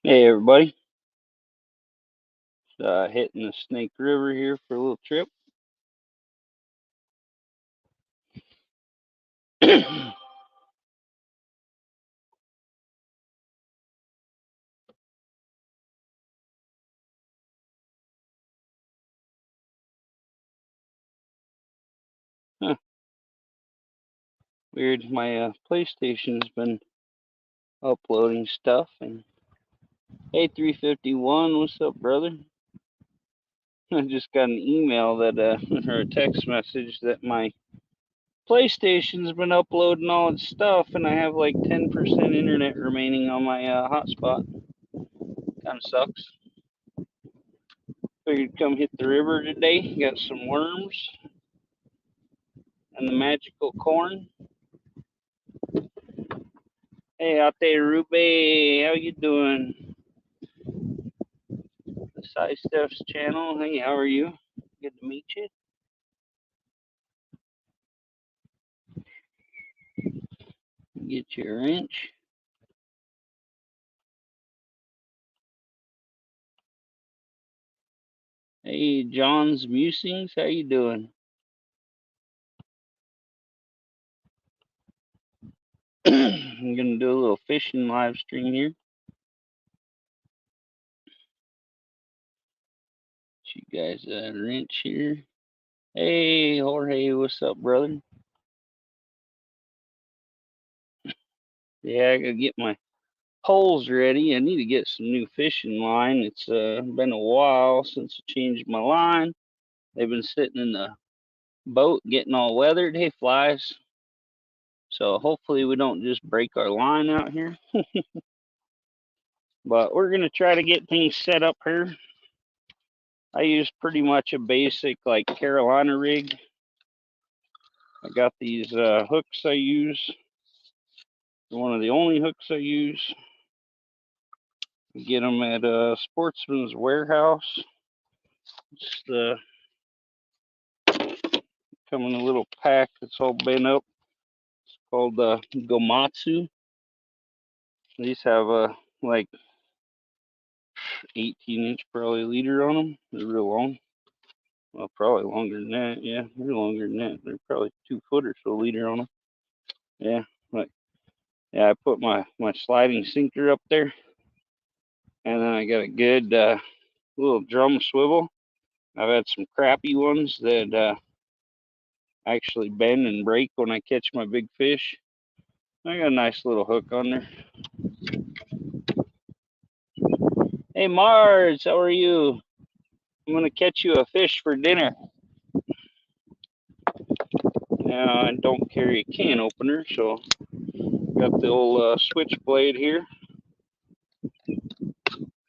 Hey everybody, hitting the Snake River here for a little trip. Huh, weird, my PlayStation's been uploading stuff. And hey, 351, what's up, brother? I just got an email that or a text message that my PlayStation's been uploading all its stuff, and I have like 10% internet remaining on my hotspot. Kind of sucks. Figured come hit the river today. Got some worms and the magical corn. Hey, out there, Ruby, how you doing? The Side Steps channel. Hey, how are you? Good to meet you. Get your wrench. Hey, John's Musings, how you doing? I'm gonna do a little fishing live stream here. You guys wrench here. Hey, Jorge, what's up, brother? Yeah, I gotta get my poles ready. I need to get some new fishing line. It's been a while since I changed my line. They've been sitting in the boat getting all weathered. Hey, flies. So hopefully we don't just break our line out here. But we're gonna try to get things set up here. I use pretty much a basic like Carolina rig. I got these hooks I use. One of the only hooks I use. Get them at Sportsman's Warehouse. Just come in a little pack that's all bent up. It's called Gomatsu. These have like 18-inch probably leader on them. They're real long. Well, probably longer than that. Yeah, they're longer than that. They're probably 2 foot or so leader on them. Yeah, like yeah, I put my sliding sinker up there, and then I got a good little drum swivel. I've had some crappy ones that actually bend and break when I catch my big fish. I got a nice little hook on there. Hey Mars, how are you? I'm gonna catch you a fish for dinner. Now I don't carry a can opener, so got the old switchblade here. I'm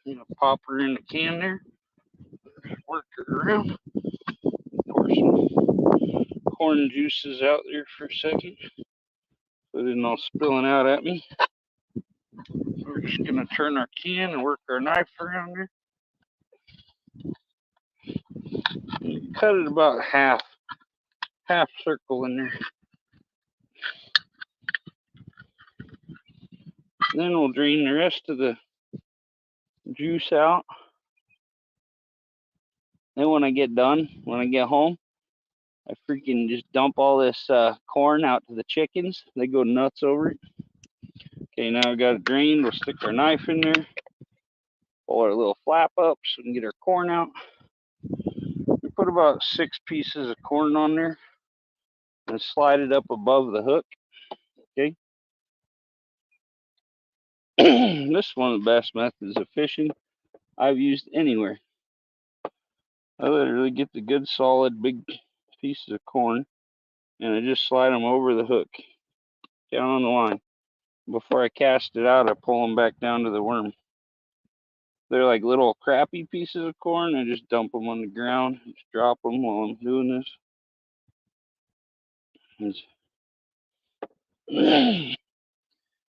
gonna pop her in the can there. Work her around. Pour some corn juices out there for a second. So it isn't all spilling out at me. We're just gonna turn our can and work our knife around there. And cut it about half circle in there. Then we'll drain the rest of the juice out. Then when I get done, when I get home, I freaking just dump all this corn out to the chickens. They go nuts over it. Okay, now we got it drained. We'll stick our knife in there, pull our little flap up so we can get our corn out. We put about 6 pieces of corn on there and slide it up above the hook. Okay. This is one of the best methods of fishing I've used anywhere. I literally get the good solid big pieces of corn and I just slide them over the hook down on the line. Before I cast it out, I pull them back down to the worm. They're like little crappy pieces of corn. I just dump them on the ground, just drop them while I'm doing this.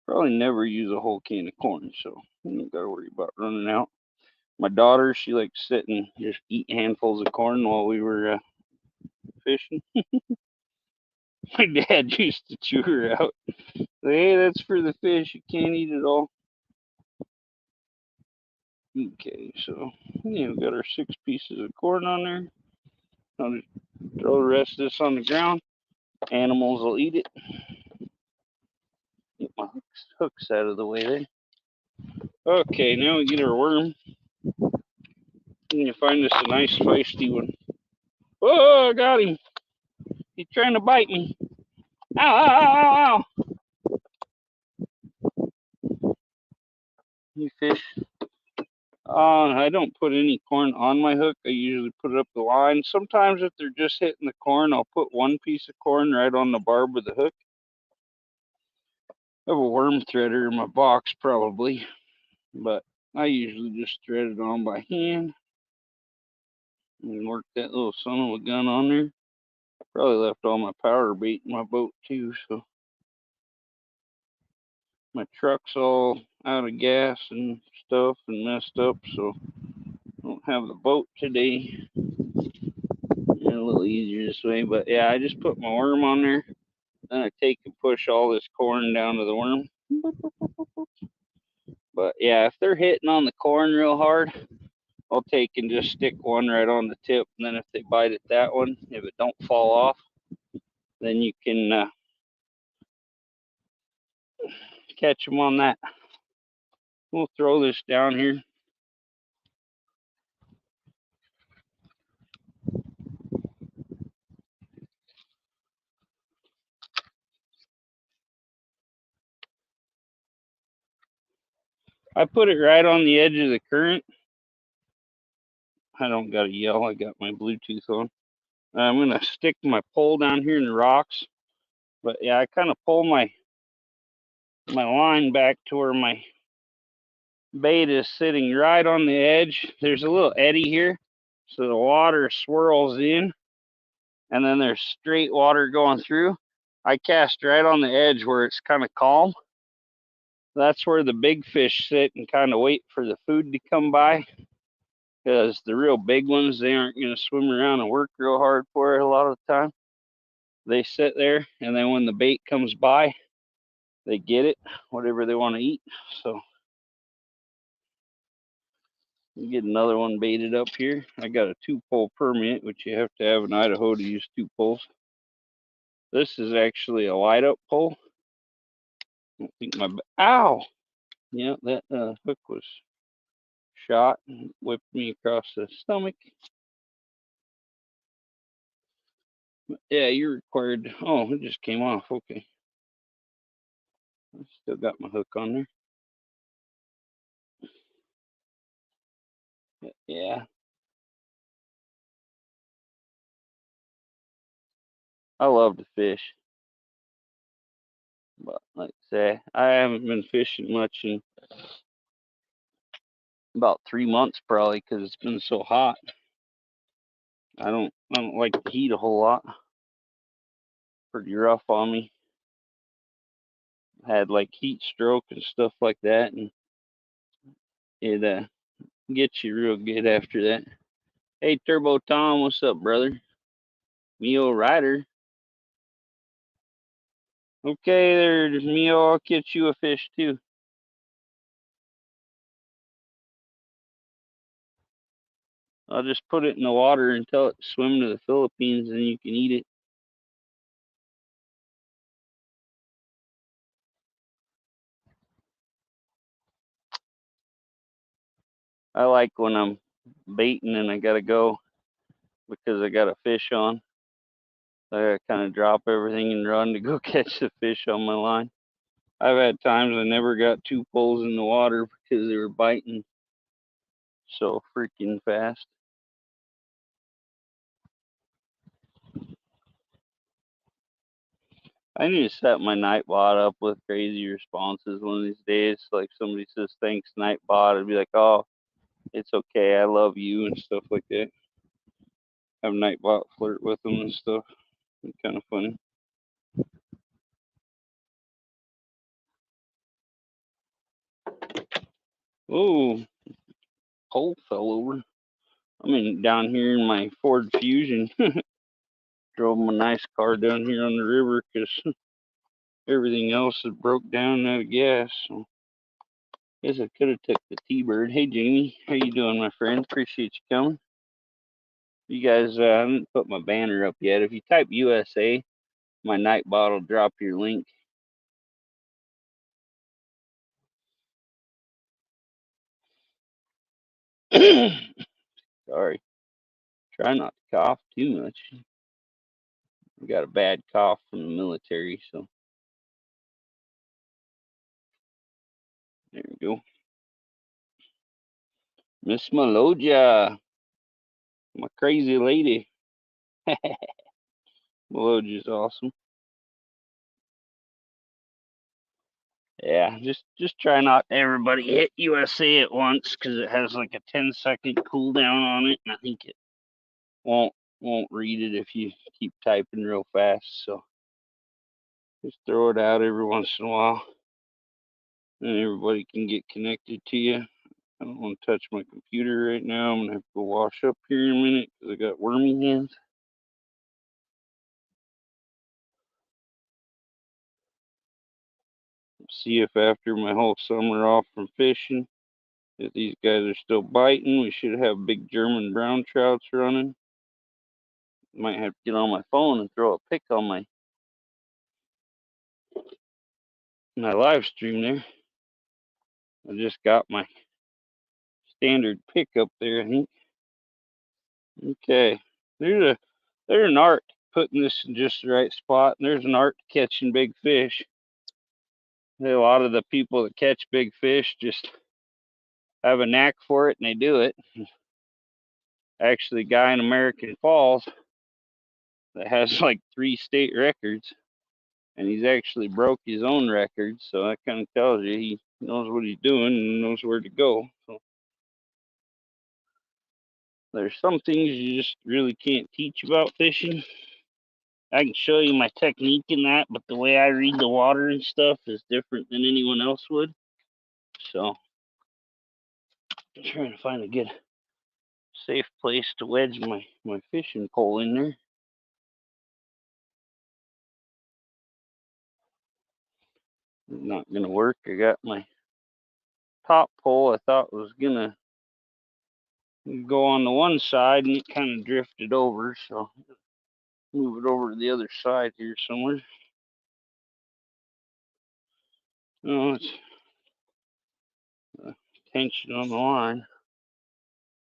Probably never use a whole can of corn, so you don't gotta worry about running out. My daughter, she likes to sit and just eat handfuls of corn while we were fishing. My dad used to chew her out. Hey, that's for the fish. You can't eat it all. Okay, so we got our 6 pieces of corn on there. I'll just throw the rest of this on the ground. Animals will eat it. Get my hooks out of the way there. Okay, now we get our worm. And you find us a nice feisty one. Whoa, I got him. He's trying to bite me. Ow, ow, ow, ow. You fish. I don't put any corn on my hook. I usually put it up the line. Sometimes if they're just hitting the corn, I'll put one piece of corn right on the barb of the hook. I have a worm threader in my box probably, but I usually just thread it on by hand and work that little son of a gun on there. Probably left all my power bait in my boat too, so my truck's all out of gas and stuff and messed up, so I don't have the boat today. A little easier this way, but yeah, I just put my worm on there, then I take and push all this corn down to the worm. But yeah, if they're hitting on the corn real hard, I'll take and just stick one right on the tip, and then if they bite at that one, if it don't fall off, then you can catch them on that. We'll throw this down here. I put it right on the edge of the current. I don't got to yell, I got my Bluetooth on. I'm going to stick my pole down here in the rocks. But yeah, I kind of pull my line back to where my bait is sitting right on the edge. There's a little eddy here, so the water swirls in, and then there's straight water going through. I cast right on the edge where it's kind of calm. That's where the big fish sit and kind of wait for the food to come by, because the real big ones, they aren't going to swim around and work real hard for it a lot of the time. They sit there, and then when the bait comes by, they get it, whatever they want to eat. So you get another one baited up here. I got a 2-pole permit, which you have to have in Idaho to use 2 poles. This is actually a light up pole. I don't think my ow, yeah, that hook was shot and whipped me across the stomach. Yeah, you're required. Oh, it just came off. Okay, I still got my hook on there. Yeah, I love to fish, but like I say, I haven't been fishing much in about 3 months probably, because it's been so hot. I don't like the heat a whole lot. Pretty rough on me. Had like heat stroke and stuff like that, and it gets you real good after that. Hey, Turbo Tom, what's up, brother? Mio Rider. Okay, there's Mio. I'll catch you a fish too. I'll just put it in the water until it swims to the Philippines, and you can eat it. I like when I'm baiting and I gotta go because I got a fish on. I gotta kind of drop everything and run to go catch the fish on my line. I've had times I never got 2 poles in the water because they were biting so freaking fast. I need to set my Nightbot up with crazy responses one of these days. Like somebody says, thanks, Nightbot. I'd be like, oh, it's okay. I love you and stuff like that. Have Nightbot flirt with them and stuff. It's kind of funny. Oh, pole fell over. Down here in my Ford Fusion. Drove my nice car down here on the river because everything else had broke down out of gas. So Guess I could have took the T-Bird. Hey, Jamie. How you doing, my friend? Appreciate you coming. You guys, I haven't put my banner up yet. If you type USA, my Nightbot will drop your link. Sorry. Try not to cough too much. I got a bad cough from the military, so there we go. Miss Melodia, my crazy lady. Melodia's awesome. Yeah, just try not everybody hit USA at once because it has like a 10-second cooldown on it, and I think it won't read it if you keep typing real fast. So just throw it out every once in a while, and everybody can get connected to you. I don't want to touch my computer right now. I'm gonna have to go wash up here in a minute because I got wormy hands. See if after my whole summer off from fishing, if these guys are still biting. We should have big German brown trouts running. Might have to get on my phone and throw a pic on my live stream there. I just got my standard pic up there, I think. Okay, there's an art putting this in just the right spot, and there's an art to catching big fish. A lot of the people that catch big fish just have a knack for it, and they do it. Actually, a guy in American Falls that has like 3 state records, and he's actually broke his own record. So that kind of tells you he knows what he's doing and knows where to go. So there's some things you just really can't teach about fishing. I can show you my technique in that, but the way I read the water and stuff is different than anyone else would. So I'm trying to find a good safe place to wedge my fishing pole in there. Not gonna work. I got my top pole I thought was gonna go on the one side, and it kind of drifted over, so move it over to the other side here somewhere. Oh, it's tension on the line.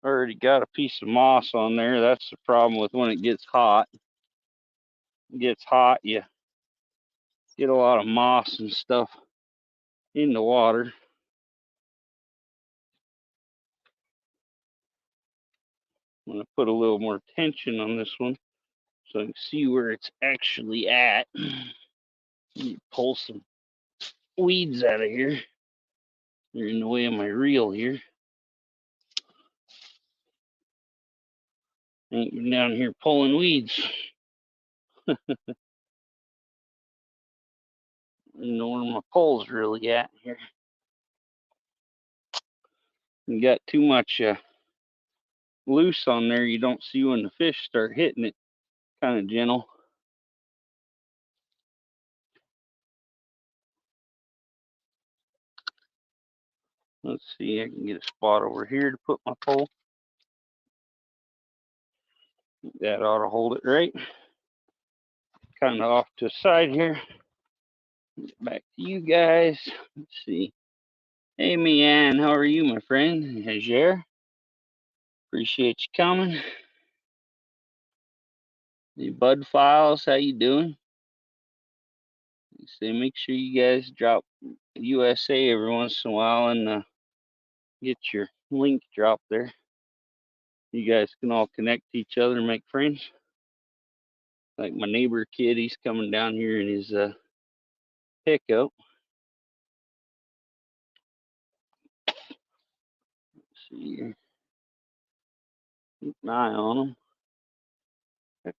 Already got a piece of moss on there. That's the problem with when it gets hot. It gets hot, you get a lot of moss and stuff in the water. I'm gonna put a little more tension on this one so I can see where it's actually at. Pull some weeds out of here. They're in the way of my reel here. Ain't been down here pulling weeds. I don't know where my pole's really at here. You got too much loose on there, you don't see when the fish start hitting it. Kind of gentle. Let's see, I can get a spot over here to put my pole. That ought to hold it right. Kind of off to the side here. Back to you guys. Let's see. Hey, Mian, how are you, my friend? Hey, Jer. Appreciate you coming. Hey, Bud Files, how you doing? Say, make sure you guys drop USA every once in a while and get your link dropped there. You guys can all connect to each other and make friends. Like my neighbor kid, he's coming down here in his pickup. Let's see here. Keep an eye on him.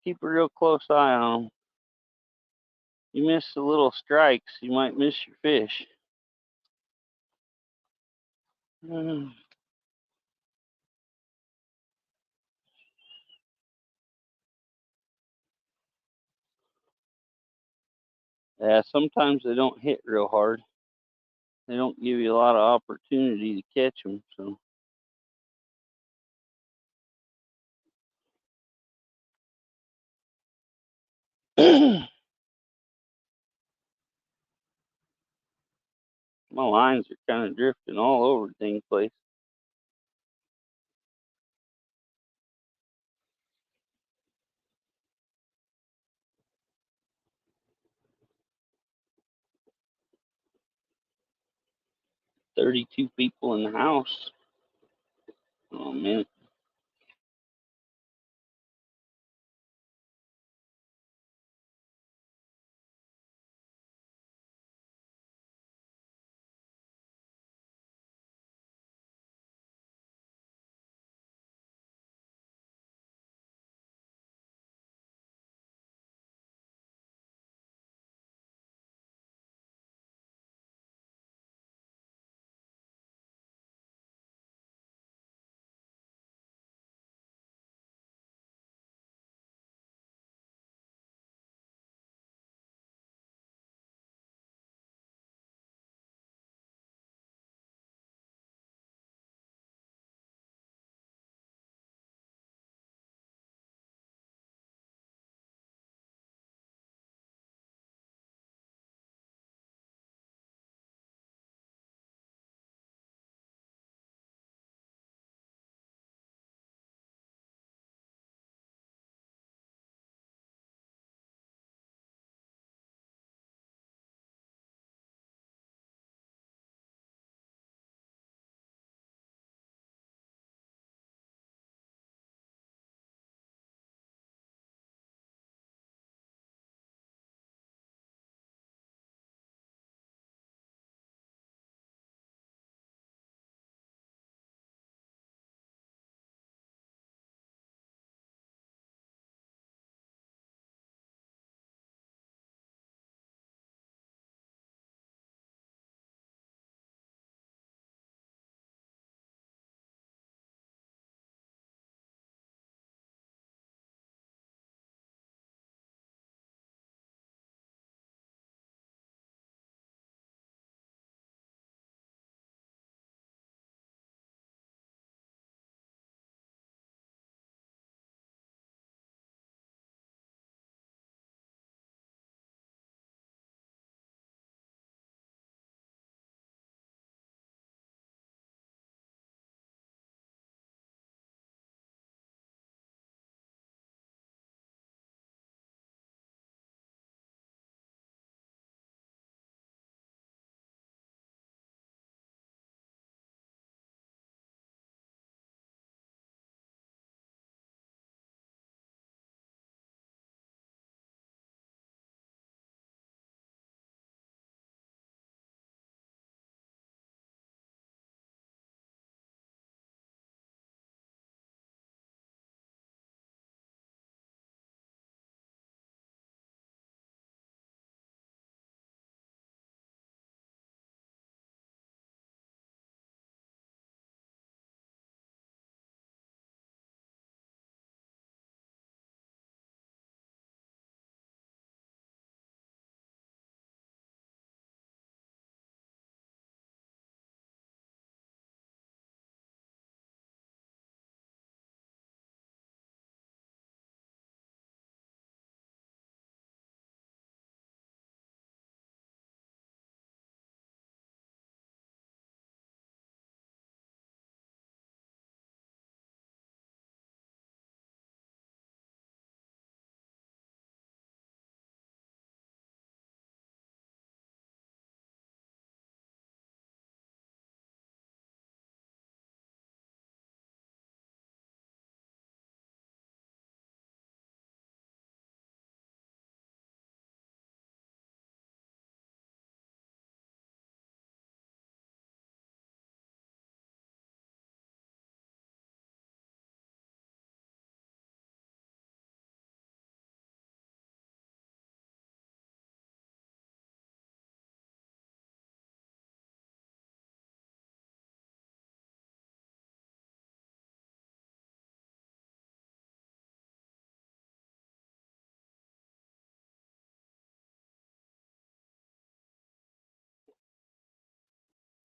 Keep a real close eye on him. You miss the little strikes, you might miss your fish. Yeah, sometimes they don't hit real hard. They don't give you a lot of opportunity to catch them. So my lines are kind of drifting all over the dang place. $32 people in the house. Oh man.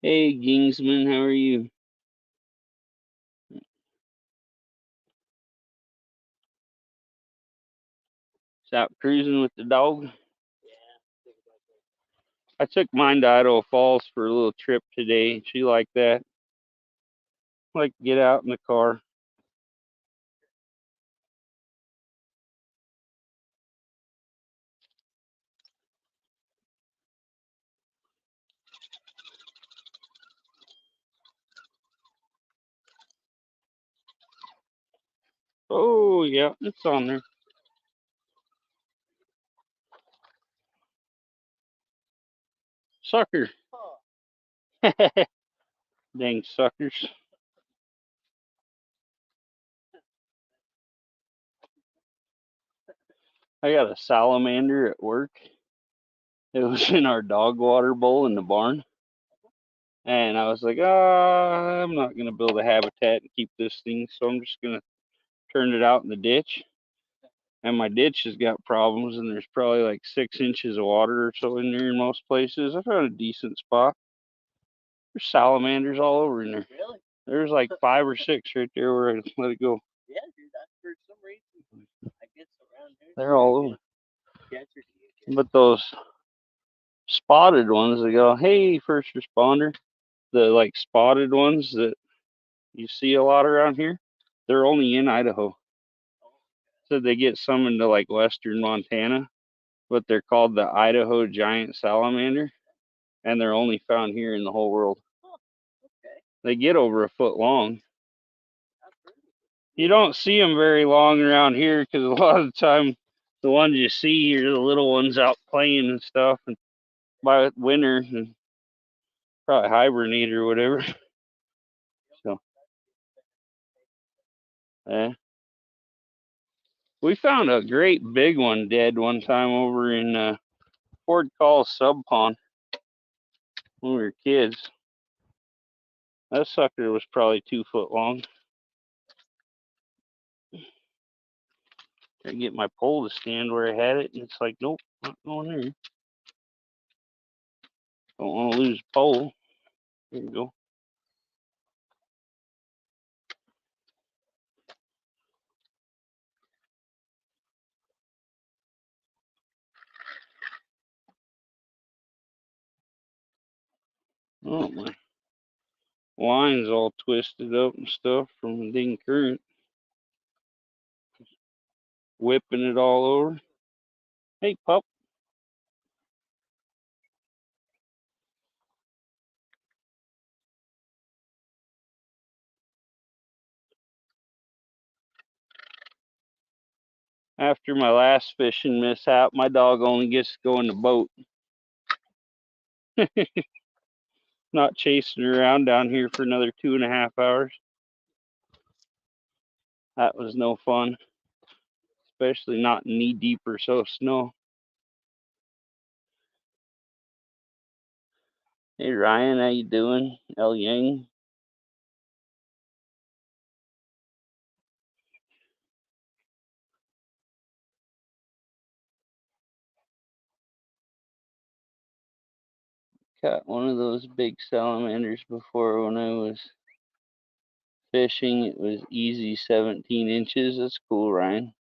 Hey, Gingsman, how are you? Just out cruising with the dog? I took mine to Idaho Falls for a little trip today. She liked that. Like to get out in the car. Oh, yeah, it's on there. Sucker. Dang suckers. I got a salamander at work. It was in our dog water bowl in the barn. And I was like, I'm not going to build a habitat and keep this thing. So I'm just going to turn it out in the ditch. And my ditch has got problems, and there's probably like 6 inches of water or so in there in most places. I found a decent spot. There's salamanders all over in there. Really? There's like 5 or 6 right there where I let it go. Yeah, dude, that's for some reason. I guess around here. They're all over. But those spotted ones, they go, hey, first responder. The like spotted ones that you see a lot around here, they're only in Idaho. So they get some into like western Montana, but they're called the Idaho giant salamander, and they're only found here in the whole world. They get over a foot long. You don't see them very long around here because a lot of the time the ones you see are the little ones out playing and stuff, and by winter and probably hibernate or whatever. So, yeah. We found a great big one dead one time over in Ford Call Sub Pond when we were kids. That sucker was probably 2 foot long. I get my pole to stand where I had it, and it's like, nope, not going there. Don't want to lose pole. There you go. Oh, my line's all twisted up and stuff from the dang current. Whipping it all over. Hey, pup. After my last fishing mishap, my dog only gets to go in the boat. Not chasing around down here for another 2.5 hours. That was no fun, especially not knee deep or so snow. Hey Ryan, how you doing? El Yang. Caught one of those big salamanders before when I was fishing. It was easy 17 inches. That's cool, Ryan.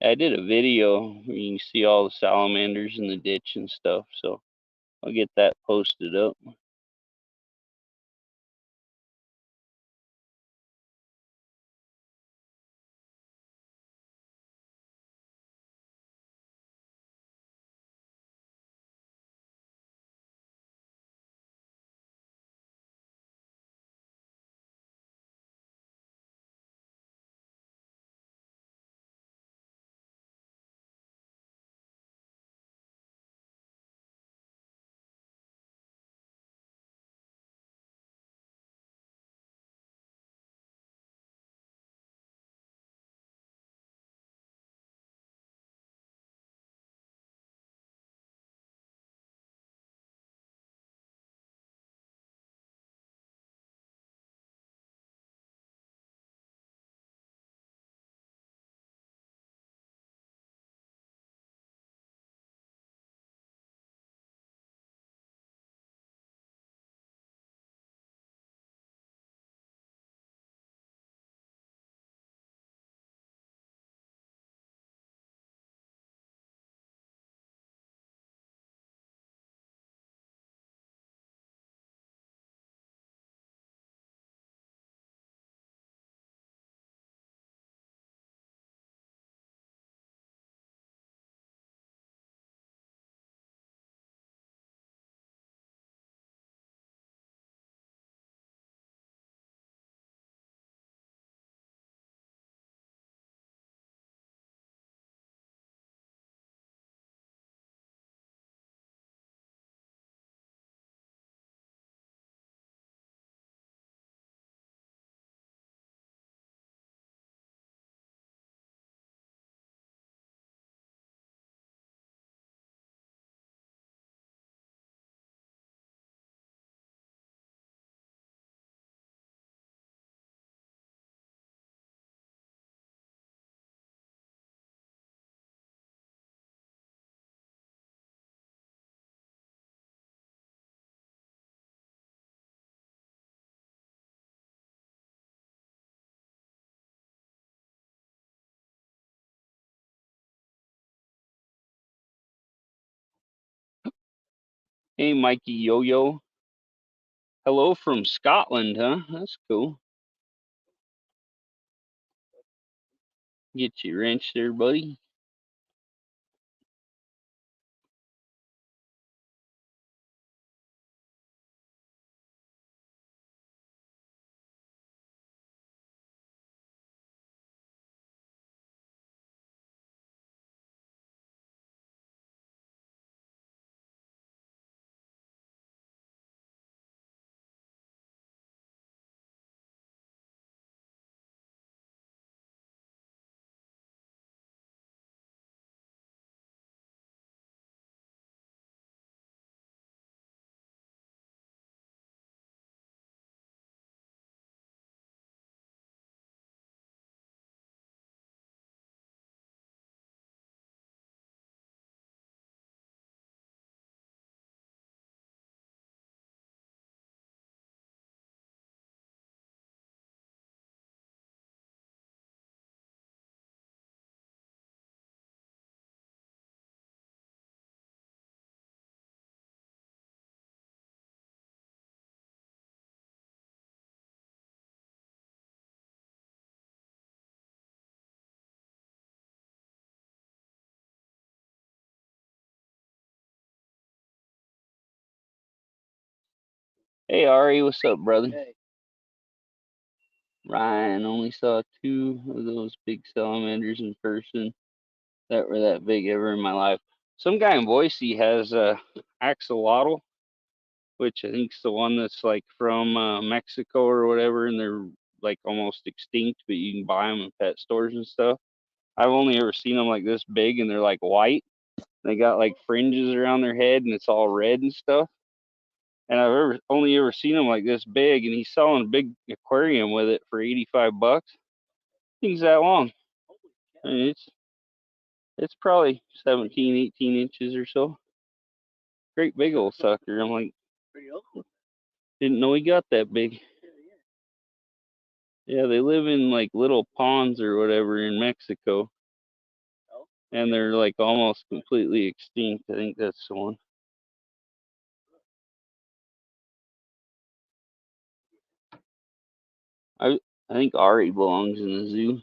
I did a video where you can see all the salamanders in the ditch and stuff, so I'll get that posted up. Hey, Mikey Yo-Yo. Hello from Scotland, huh? That's cool. Get your wrench there, buddy. Hey, Ari, what's up, brother? Hey. Ryan, only saw 2 of those big salamanders in person that were that big ever in my life. Some guy in Boise has a axolotl, which I think's the one that's like from Mexico or whatever, and they're like almost extinct, but you can buy them in pet stores and stuff. I've only ever seen them like this big, and they're like white. They got like fringes around their head, and it's all red and stuff. And I've only ever seen them like this big, and he's selling a big aquarium with it for $85. Thing's that long. I mean, it's probably 17, 18 inches or so. Great big old sucker. I'm like, didn't know he got that big. Yeah, they live in like little ponds or whatever in Mexico, and they're like almost completely extinct. I think that's the one. I I think Ari belongs in the zoo.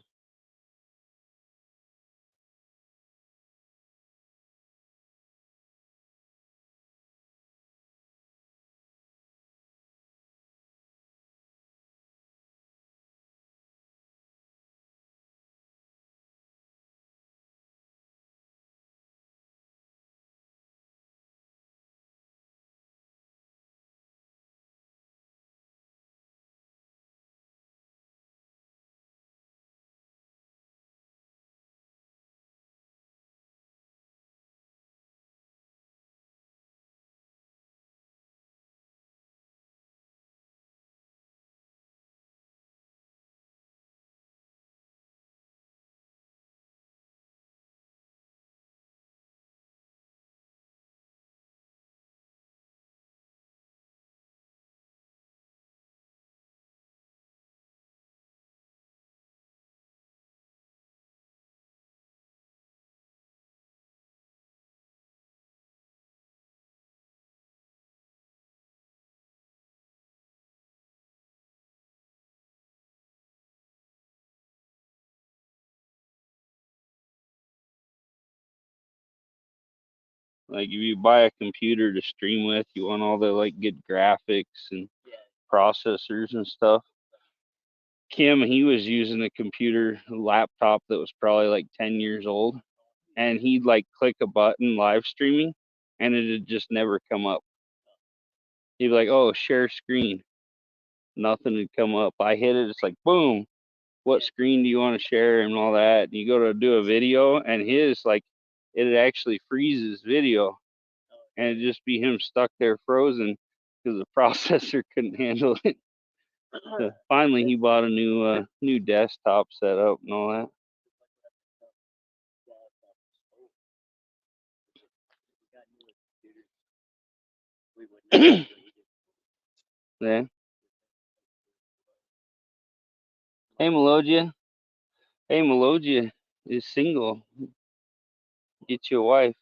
Like if you buy a computer to stream with, you want all the like good graphics and processors and stuff. Kim, he was using a computer laptop that was probably like 10 years old, and he'd like click a button live streaming, and it'd just never come up. He'd be like, "Oh, share screen." Nothing would come up. I hit it, it's like boom. What screen do you want to share and all that? And you go to do a video, and his like it actually freezes video, and it'd just be him stuck there frozen because the processor couldn't handle it. So finally, he bought a new desktop setup and all that. Yeah. Hey, Melodia. Hey, Melodia is single. Get your wife.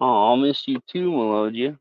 Oh, I'll miss you too, Melodia.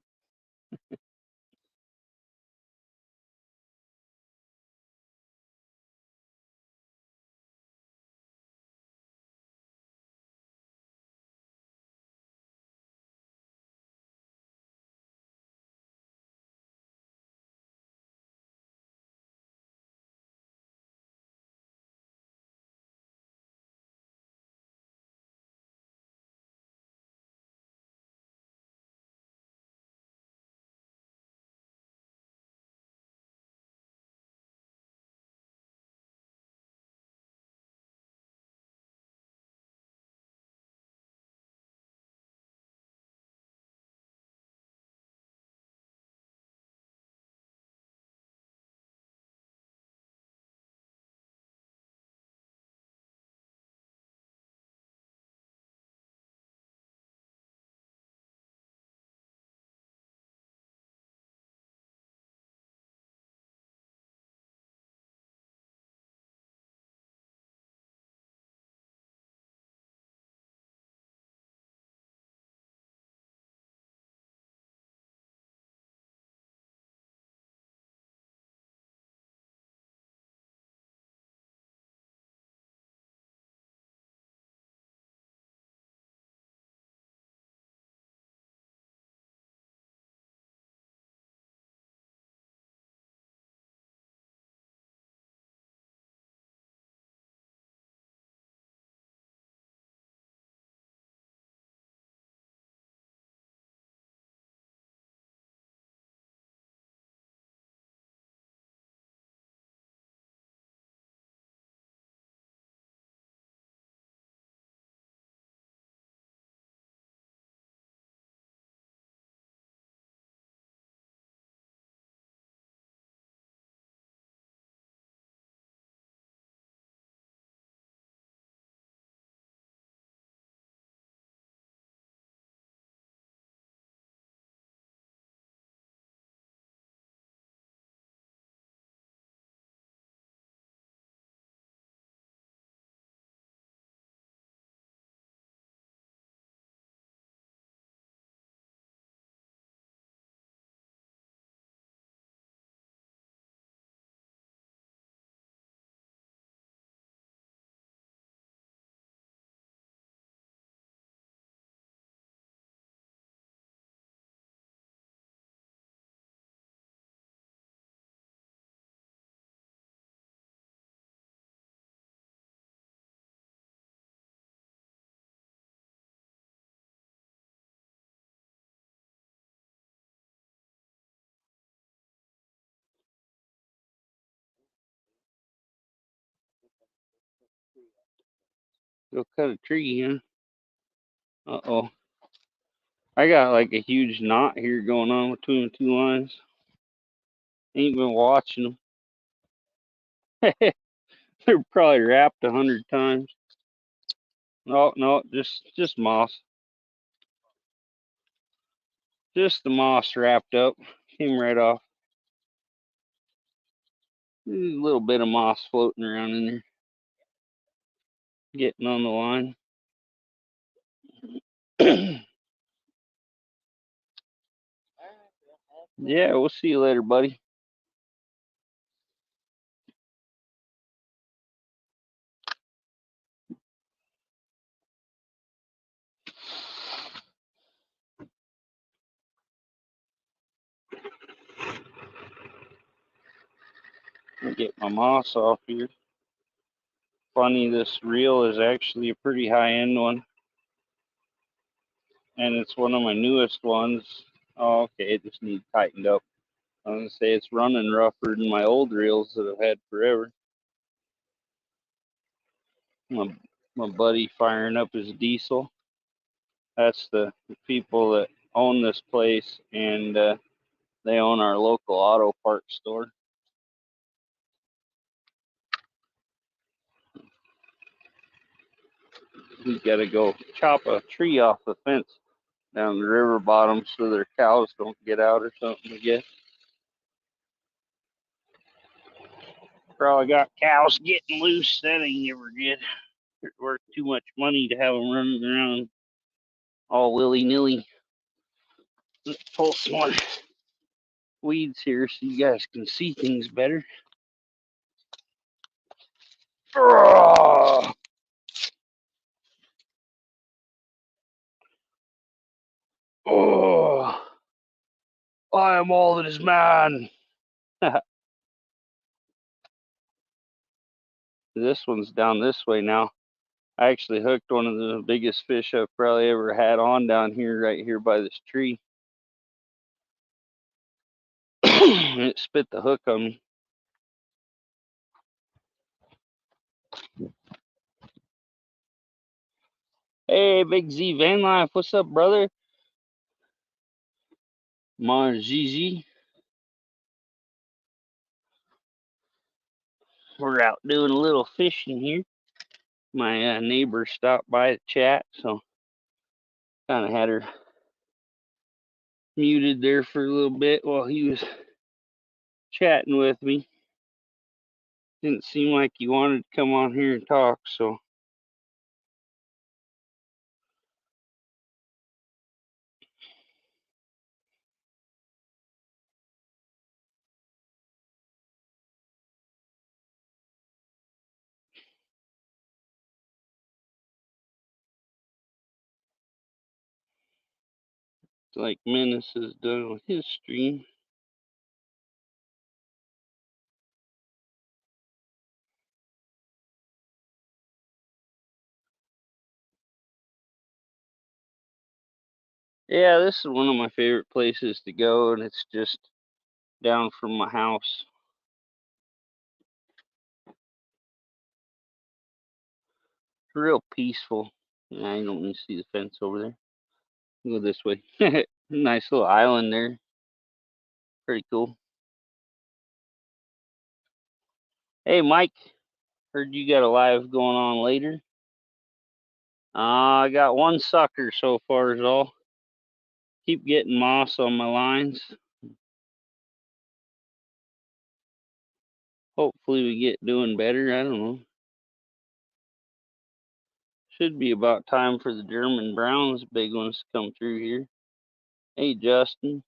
Go cut a tree, huh? Uh-oh. I got like a huge knot here going on between the two lines. Ain't been watching them. They're probably wrapped 100 times. No, no, just moss. Just the moss wrapped up. Came right off. There's a little bit of moss floating around in there. Getting on the line. Yeah, we'll see you later, buddy. I'll get my moss off here. Funny, this reel is actually a pretty high-end one. And it's one of my newest ones. Oh, okay, it just needs tightened up. I was gonna say it's running rougher than my old reels that I've had forever. My buddy firing up his diesel. That's the people that own this place, and they own our local auto parts store. We got to go chop a tree off the fence down the river bottom so their cows don't get out or something, I guess. Probably got cows getting loose. That ain't never good. It's worth too much money to have them running around all willy nilly. Pull some more weeds here so you guys can see things better. Oh, oh, I am all that is man. This one's down this way now. I actually hooked one of the biggest fish I've probably ever had on down here, right here by this tree. And it spit the hook on me. Hey, Big Z Van Life, what's up, brother? Mon Gigi. We're out doing a little fishing here. My neighbor stopped by to chat, so kind of had her muted there for a little bit while he was chatting with me. Didn't seem like he wanted to come on here and talk, so it's like Menace is done with his stream. Yeah, this is one of my favorite places to go, and it's just down from my house. Real peaceful. Yeah, I don't even see the fence over there. Go this way. Nice little island there. Pretty cool. Hey, Mike. Heard you got a live going on later. I got one sucker so far is all. Keep getting moss on my lines. Hopefully we get doing better. I don't know. Should be about time for the German Browns big ones to come through here. Hey, Justin.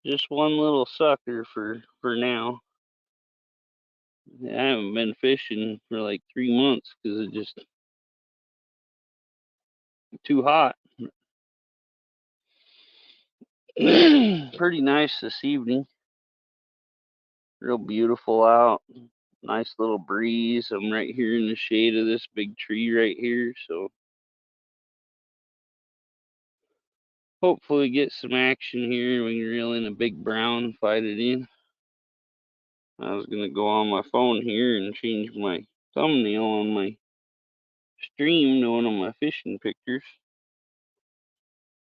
Just one little sucker for now. I haven't been fishing for like 3 months because it's just too hot. Pretty nice this evening. Real beautiful out. Nice little breeze. I'm right here in the shade of this big tree right here, so hopefully get some action here. We can reel in a big brown and fight it in. I was gonna go on my phone here and change my thumbnail on my stream to one of my fishing pictures.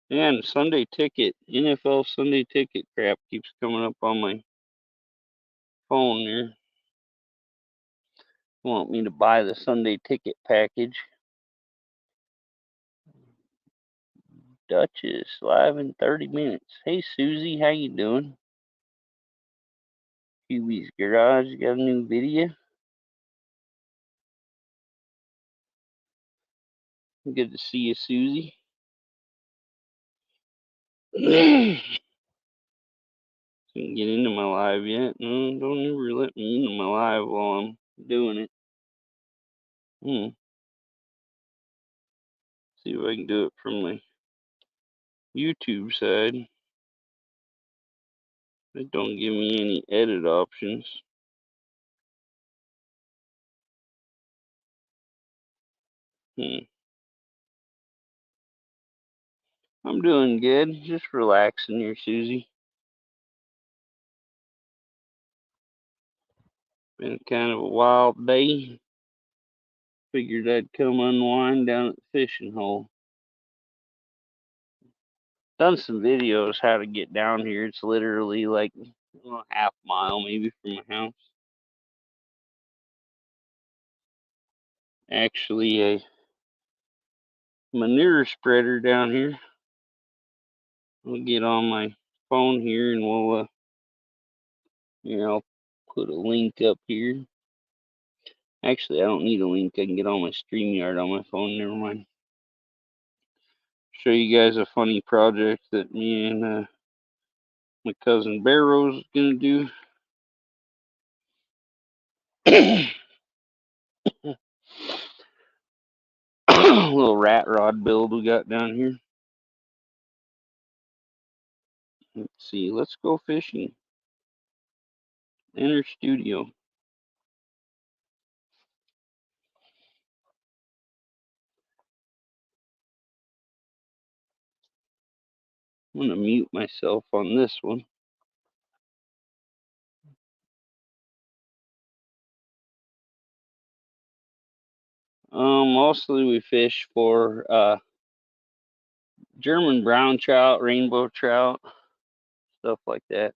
And Sunday ticket, NFL Sunday ticket crap keeps coming up on my phone there. Want me to buy the Sunday ticket package. Duchess live in 30 minutes. Hey Susie, how you doing? Huey's Garage got a new video. Good to see you, Susie. Didn't get into my live yet. No, don't ever let me into my live while I'm doing it. See if I can do it from my YouTube side. It don't give me any edit options. I'm doing good. Just relaxing here, Susie. Been kind of a wild day. Figured I'd come unwind down at the fishing hole. Done some videos how to get down here. It's literally like a half mile maybe from my house. Actually, a manure spreader down here. We'll get on my phone here and we'll here, I'll put a link up here. Actually, I don't need a link. I can get on my StreamYard on my phone. Never mind. show you guys a funny project that me and my cousin Bear Rose is gonna do. Little rat rod build we got down here. Let's see. Let's go fishing. Enter studio. I'm gonna mute myself on this one. Mostly we fish for German brown trout, rainbow trout, stuff like that.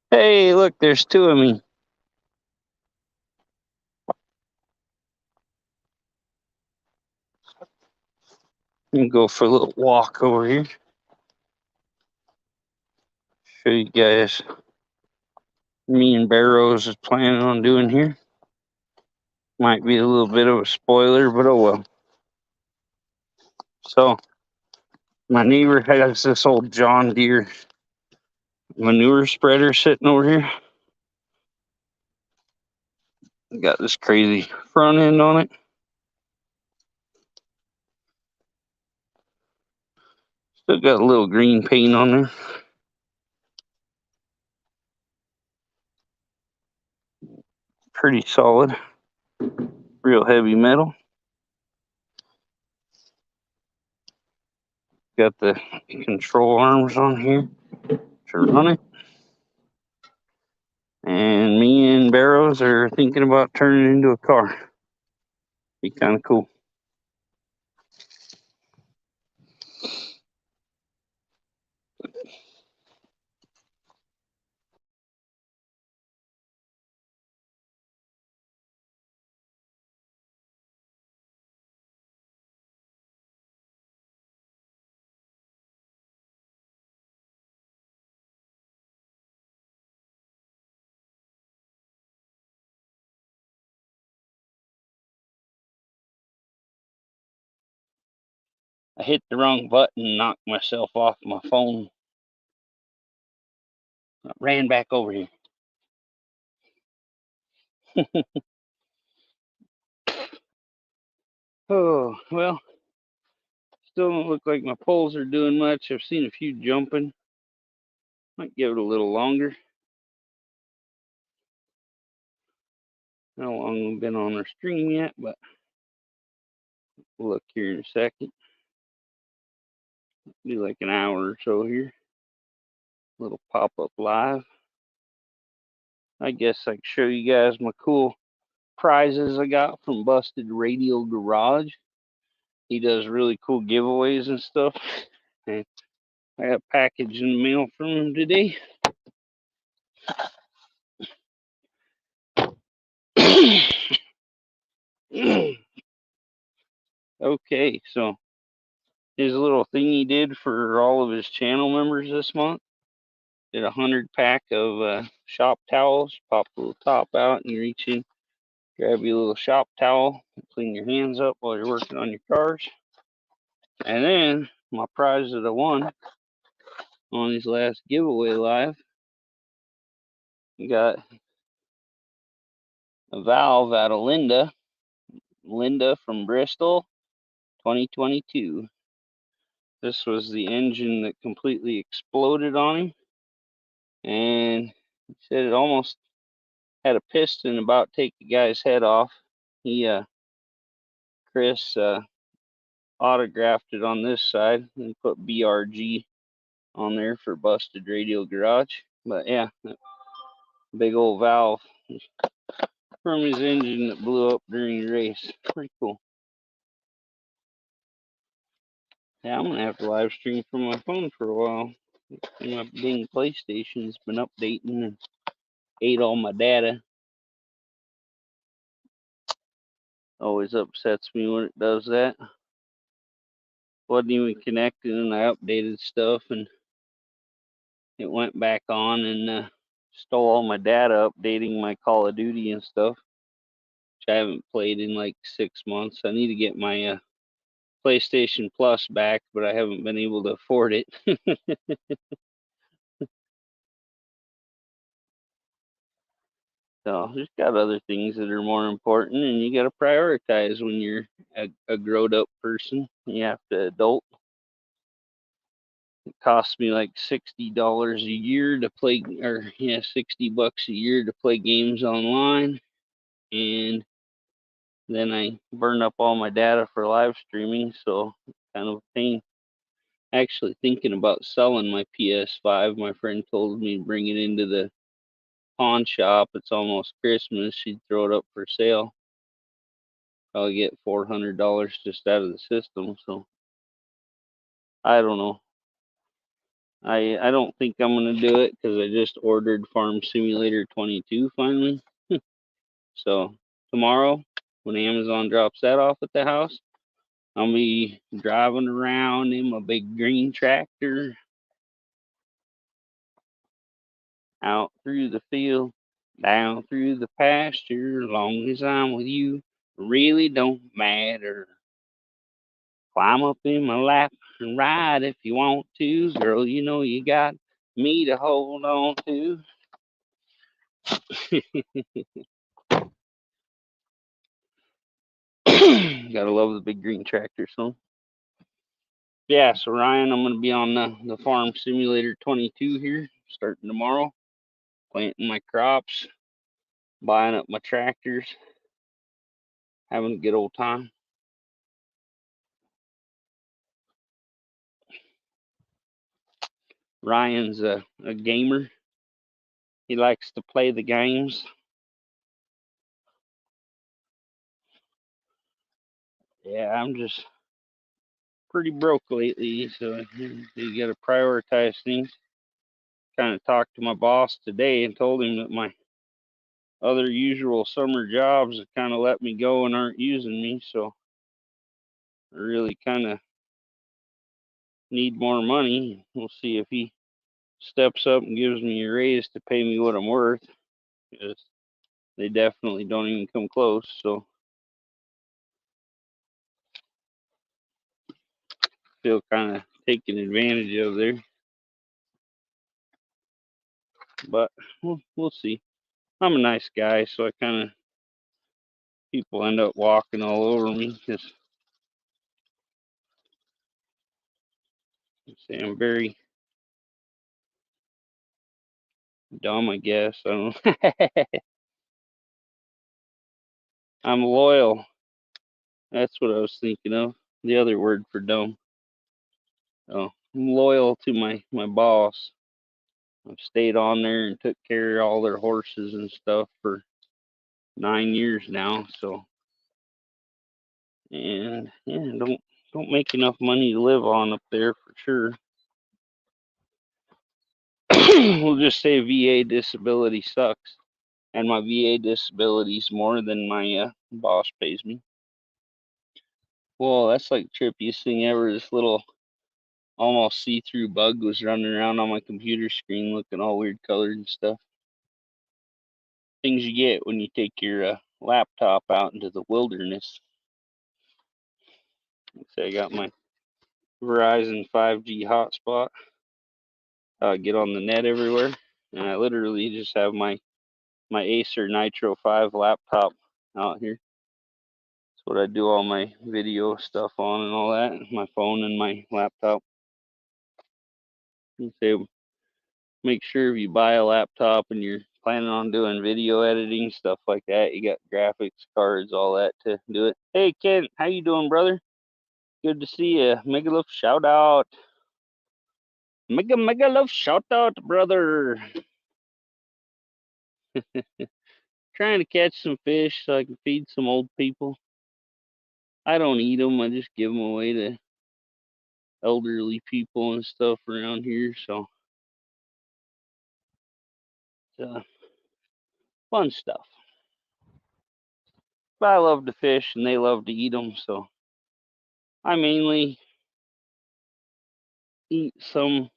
Hey, look, there's two of me. I'm gonna go for a little walk over here. Show you guys me and Bear Rose is planning on doing here. Might be a little bit of a spoiler, but oh well. So, my neighbor has this old John Deere manure spreader sitting over here. Got this crazy front end on it. Still got a little green paint on there. Pretty solid. Real heavy metal. Got the control arms on here to run it. And me and Bear Rose are thinking about turning it into a car. Be kind of cool. I hit the wrong button and knocked myself off my phone. I ran back over here. Oh, well, still don't look like my poles are doing much. I've seen a few jumping. Might give it a little longer. How long we've been on our stream yet, but we'll look here in a second. Be like an hour or so here. Little pop-up live. I guess I can show you guys my cool prizes I got from Busted Radio Garage. He does really cool giveaways and stuff. And I got a package in the mail from him today. Okay, so his little thing he did for all of his channel members this month. Did 100-pack of shop towels. Pop the little top out and you reach in, grab your little shop towel, clean your hands up while you're working on your cars. And then my prize that I won on his last giveaway live, we got a valve out of Linda from Bristol, 2022. This was the engine that completely exploded on him, and he said it almost had a piston about to take the guy's head off. Chris autographed it on this side and put BRG on there for Busted Radio Garage. But yeah, big old valve from his engine that blew up during the race. Pretty cool. Yeah, I'm gonna have to live stream from my phone for a while. My dang PlayStation's been updating and ate all my data. Always upsets me when it does that. Wasn't even connected and I updated stuff and it went back on and stole all my data updating my Call of Duty and stuff, which I haven't played in like 6 months. I need to get my PlayStation Plus back, but I haven't been able to afford it. So just got other things that are more important, and you got to prioritize when you're a grown up person. You have to adult. It costs me like $60 a year to play, or yeah, $60 a year to play games online, and then I burn up all my data for live streaming, so it's kind of a pain. Actually thinking about selling my PS5. My friend told me to bring it into the pawn shop. It's almost Christmas. She'd throw it up for sale. Probably get $400 just out of the system. So I don't know. I don't think I'm gonna do it because I just ordered Farm Simulator 22 finally. So tomorrow, when Amazon drops that off at the house, I'll be driving around in my big green tractor out through the field, down through the pasture. As long as I'm with you, really don't matter. Climb up in my lap and ride if you want to. Girl, you know you got me to hold on to. Gotta love the big green tractor song. Yeah, so Ryan, I'm gonna be on the Farm Simulator 22 here, starting tomorrow. Planting my crops, buying up my tractors, having a good old time. Ryan's a gamer. He likes to play the games. Yeah, I'm just pretty broke lately, so you got to prioritize things. Kind of talked to my boss today and told him that my other usual summer jobs have kind of let me go and aren't using me, so I really kind of need more money. We'll see if he steps up and gives me a raise to pay me what I'm worth, because they definitely don't even come close. So feel kind of taken advantage of there, but we'll see. I'm a nice guy, so I kind of people end up walking all over me because I'm very dumb, I guess. I don't know. I'm loyal. That's what I was thinking of. The other word for dumb. Oh, I'm loyal to my boss. I've stayed on there and took care of all their horses and stuff for 9 years now. So, and yeah, don't make enough money to live on up there for sure. We'll just say VA disability sucks, and my VA disability is more than my boss pays me. Well, that's like trippiest thing ever. This little almost see-through bug was running around on my computer screen looking all weird colored and stuff. Things you get when you take your laptop out into the wilderness. So I got my Verizon 5G hotspot. Get on the net everywhere, and I literally just have my Acer Nitro 5 laptop out here. That's what I do all my video stuff on and all that. My phone and my laptop. So make sure if you buy a laptop and you're planning on doing video editing, stuff like that, you got graphics cards, all that to do it. Hey Ken, how you doing, brother? Good to see you. Mega love shout out. Mega love shout out, brother. Trying to catch some fish so I can feed some old people. I don't eat them. I just give them away to elderly people and stuff around here. So it's fun stuff. But I love to fish and they love to eat them. So I mainly eat some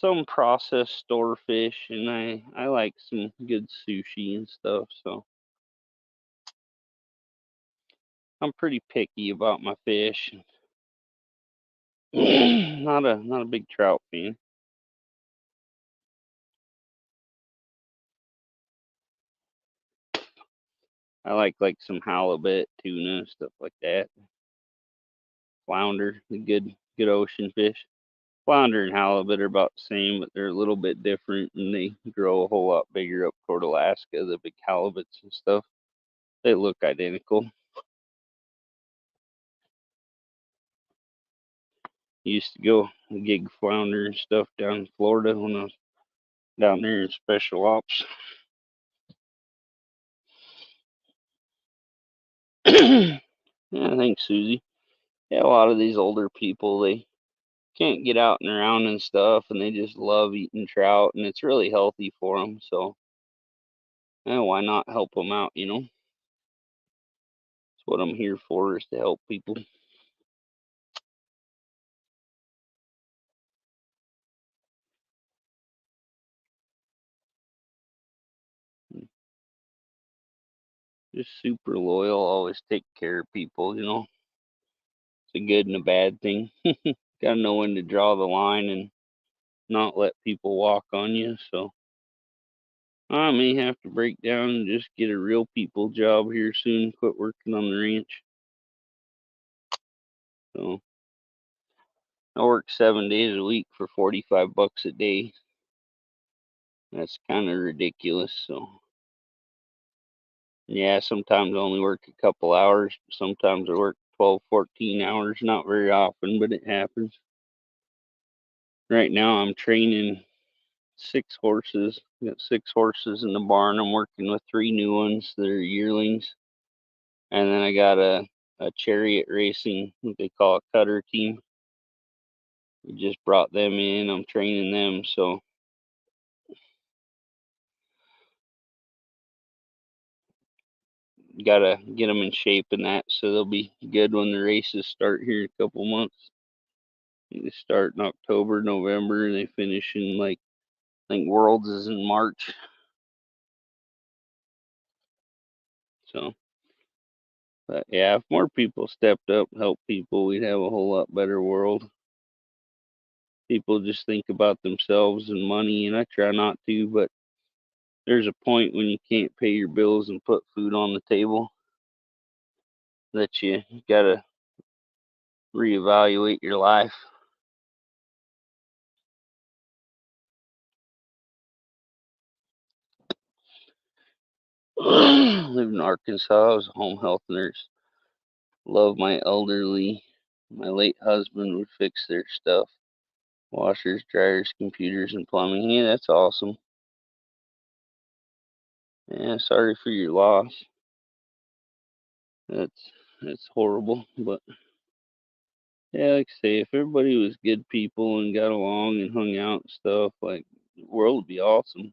some processed store fish, and I like some good sushi and stuff, so I'm pretty picky about my fish. Not a big trout fan. I like some halibut, tuna, stuff like that. Flounder, the good ocean fish. Flounder and halibut are about the same, but they're a little bit different, and they grow a whole lot bigger up toward Alaska. The big halibuts and stuff, they look identical. Used to go gig flounder and stuff down in Florida when I was down there in special ops. Yeah, thanks, Susie. Yeah, a lot of these older people, they can't get out and around and stuff, and they just love eating trout, and it's really healthy for them. So, yeah, why not help them out? That's what I'm here for, is to help people. Just super loyal, always take care of people. It's a good and a bad thing. Gotta know when to draw the line and not let people walk on you. So I may have to break down and just get a real people job here soon, quit working on the ranch. So I work 7 days a week for $45 a day. That's kind of ridiculous. So yeah, sometimes I only work a couple hours. Sometimes I work 12, 14 hours. Not very often, but it happens. Right now I'm training 6 horses. Got 6 horses in the barn. I'm working with 3 new ones that are yearlings. And then I got a chariot racing, what they call a cutter team. We just brought them in. I'm training them, so gotta get them in shape and that, so they'll be good when the races start here in a couple months. They start in October, November, and they finish in, like, I think Worlds is in March. So, but yeah, if more people stepped up, helped people, we'd have a whole lot better world. People just think about themselves and money, and I try not to, but there's a point when you can't pay your bills and put food on the table that you gotta reevaluate your life. Live in Arkansas. I was a home health nurse. Love my elderly. My late husband would fix their stuff. Washers, dryers, computers, and plumbing. Yeah, that's awesome. Yeah, sorry for your loss. That's horrible. But yeah, like I say, if everybody was good people and got along and hung out and stuff, like, the world would be awesome.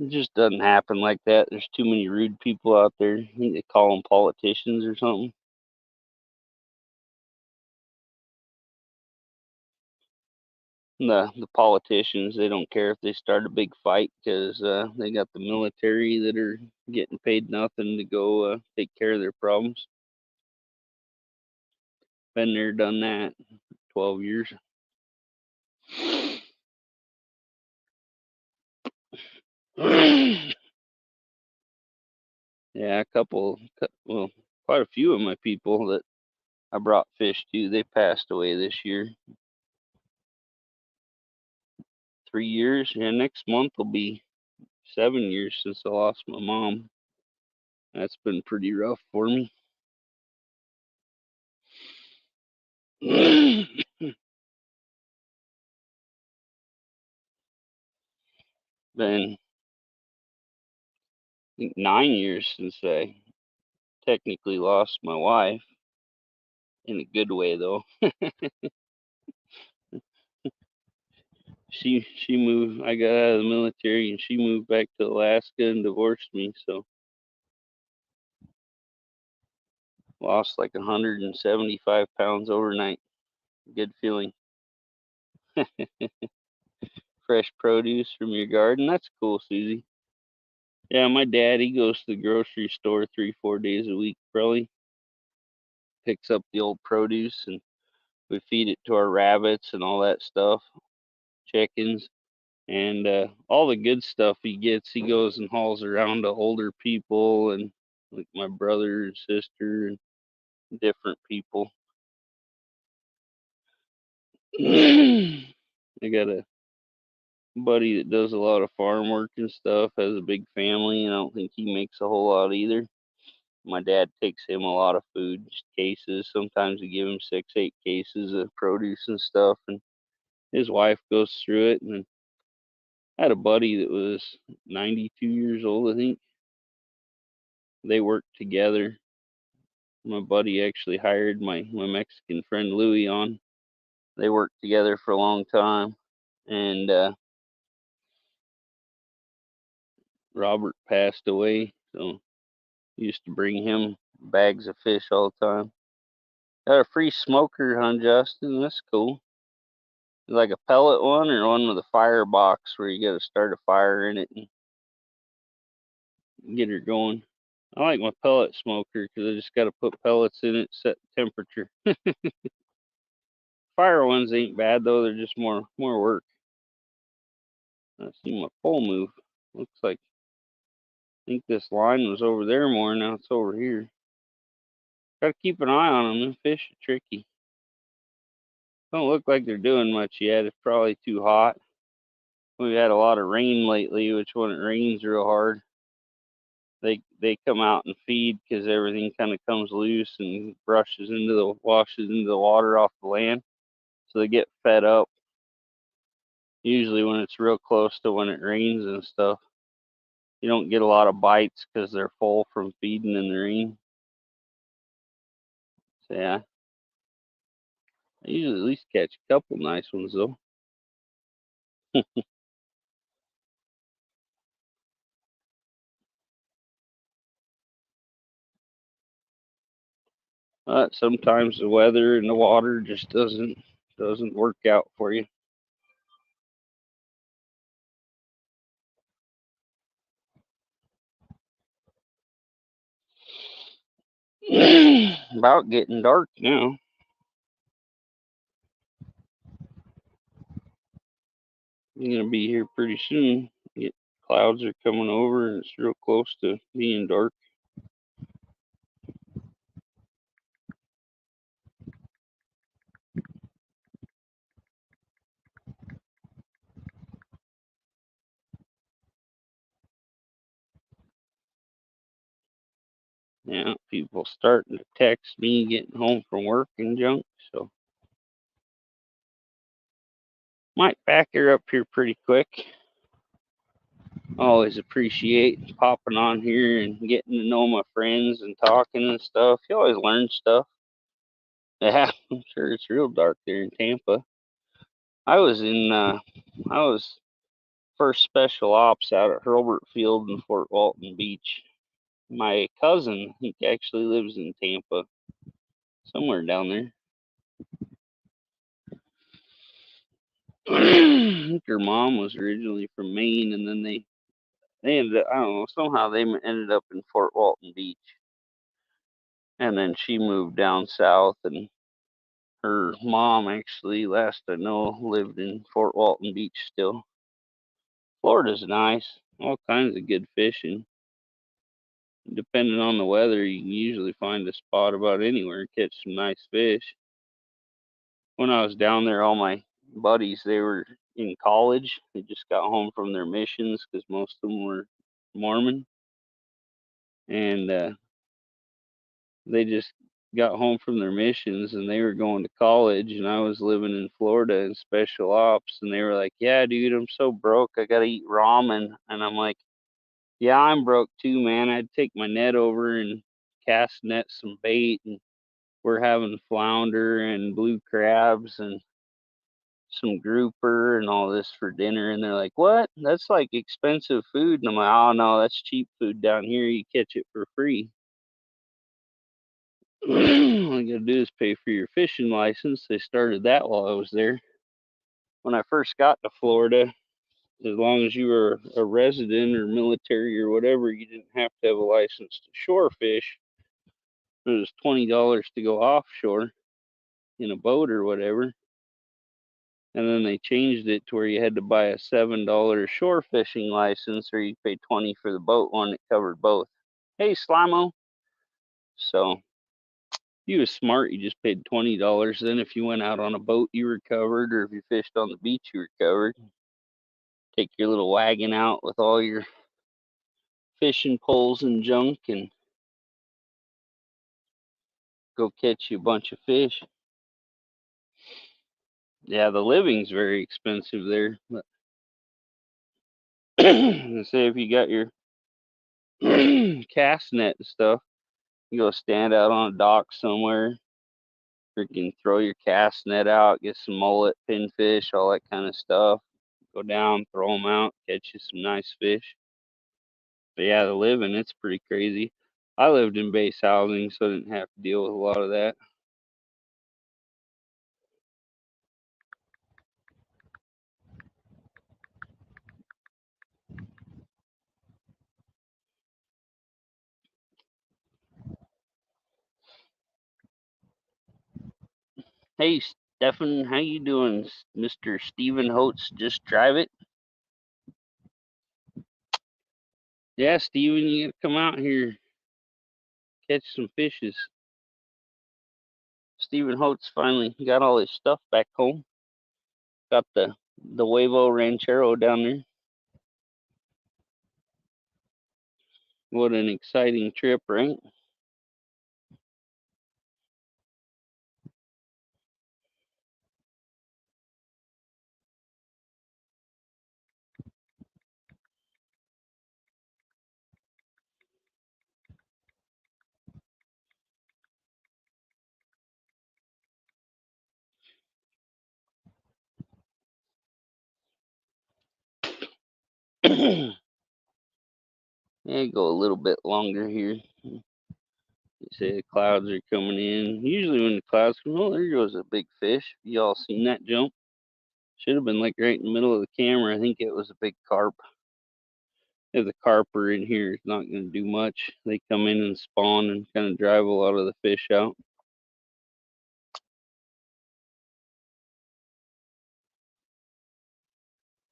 It just doesn't happen like that. There's too many rude people out there. I think they call them politicians or something. The politicians, they don't care if they start a big fight, because they got the military that are getting paid nothing to go take care of their problems. Been there, done that. 12 years. Yeah, well, quite a few of my people that I brought fish to, they passed away this year. 3 years. Yeah, next month will be 7 years since I lost my mom. That's been pretty rough for me. Been 9 years since I technically lost my wife, in a good way though. She moved. I got out of the military, and she moved back to Alaska and divorced me. So lost like 175 pounds overnight. Good feeling. Fresh produce from your garden. That's cool, Susie. Yeah, my dad, he goes to the grocery store 3, 4 days a week, probably. Picks up the old produce and we feed it to our rabbits and all that stuff, chickens. And all the good stuff he gets, he goes and hauls around to older people and like my brother and sister and different people. I got a buddy that does a lot of farm work and stuff, has a big family, and I don't think he makes a whole lot either. My dad takes him a lot of food, just cases. Sometimes we give him 6, 8 cases of produce and stuff, and his wife goes through it. And I had a buddy that was 92 years old, I think. They worked together. My buddy actually hired my Mexican friend Louie on. They worked together for a long time, and Robert passed away, so used to bring him bags of fish all the time. Got a free smoker, huh, Justin? That's cool. Like a pellet one or one with a fire box where you got to start a fire in it and get her going. I like my pellet smoker because I just got to put pellets in it, set temperature. Fire ones ain't bad though; they're just more work. I see my pole move. Looks like I think this line was over there more. Now it's over here. Got to keep an eye on them. Them fish are tricky. Don't look like they're doing much yet. It's probably too hot. We've had a lot of rain lately, which when it rains real hard, they come out and feed because everything kind of comes loose and washes into the water off the land. So they get fed up. Usually when it's real close to when it rains and stuff, you don't get a lot of bites because they're full from feeding in the rain. So yeah, I usually at least catch a couple nice ones though. But sometimes the weather and the water just doesn't work out for you. About getting dark now. It's gonna be here pretty soon. Clouds are coming over and it's real close to being dark. Yeah, people starting to text me getting home from work and junk, so might back her up here pretty quick. Always appreciate popping on here and getting to know my friends and talking and stuff. You always learn stuff. Yeah, I'm sure it's real dark there in Tampa. I was first special ops out at Hurlburt Field in Fort Walton Beach. My cousin, he actually lives in Tampa, somewhere down there. I think her mom was originally from Maine, and then they ended up, I don't know, somehow they ended up in Fort Walton Beach, and then she moved down south, and her mom actually, last I know, lived in Fort Walton Beach still. Florida's nice, all kinds of good fishing. Depending on the weather, you can usually find a spot about anywhere and catch some nice fish. When I was down there, all my buddies, they were in college. They just got home from their missions because most of them were Mormon, and they just got home from their missions and they were going to college, and I was living in Florida in special ops, and they were like, "Yeah, dude, I'm so broke. I gotta eat ramen." And I'm like, "Yeah, I'm broke too, man. I'd take my net over and cast net some bait, and we're having flounder and blue crabs and some grouper and all this for dinner." And they're like, "What? That's like expensive food." And I'm like, "Oh no, that's cheap food down here. You catch it for free." All you gotta do is pay for your fishing license. They started that while I was there. when I first got to Florida, as long as you were a resident or military or whatever, you didn't have to have a license to shore fish. It was $20 to go offshore in a boat or whatever. And then they changed it to where you had to buy a $7 shore fishing license, or you pay 20 for the boat one that covered both. Hey, Slimo. So if you was smart, you just paid $20. Then if you went out on a boat, you were covered, or if you fished on the beach, you were covered. Take your little wagon out with all your fishing poles and junk and go catch you a bunch of fish. Yeah, the living's very expensive there. But say if you got your cast net and stuff, you go stand out on a dock somewhere, freaking throw your cast net out, get some mullet, pinfish, all that kind of stuff. Go down, throw them out, catch you some nice fish. But yeah, the living, it's pretty crazy. I lived in base housing, so I didn't have to deal with a lot of that. Hey, Stefan, how you doing, Mr. Stephen Holtz? Just drive it. Yeah, Steven, you gotta come out here, catch some fishes. Stephen Holtz finally got all his stuff back home. Got the Huevo Ranchero down there. What an exciting trip, right? Yeah, go a little bit longer here. You say the clouds are coming in. Usually when the clouds come, oh, there goes a big fish. Y'all seen that jump? Should have been like right in the middle of the camera. I think it was a big carp. If the carper in here is not going to do much, they come in and spawn and kind of drive a lot of the fish out.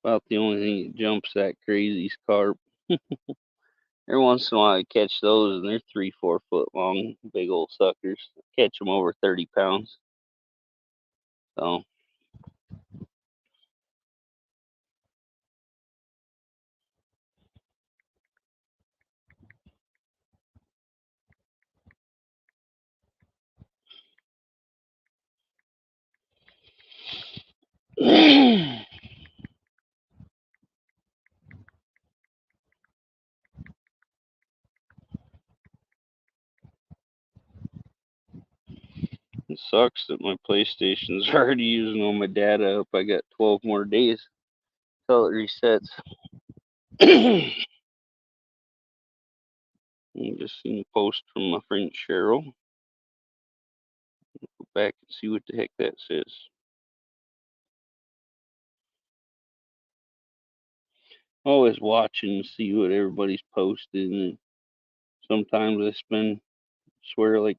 About the only thing that jumps that crazy is carp. Every once in a while, I catch those, and they're 3-4 foot long, big old suckers. Catch them over 30 pounds. So it sucks that my PlayStation's already using all my data up. I got 12 more days till it resets. I just seen a post from my friend Cheryl. Go back and see what the heck that says. Always watching to see what everybody's posting, and sometimes I spend, swear, like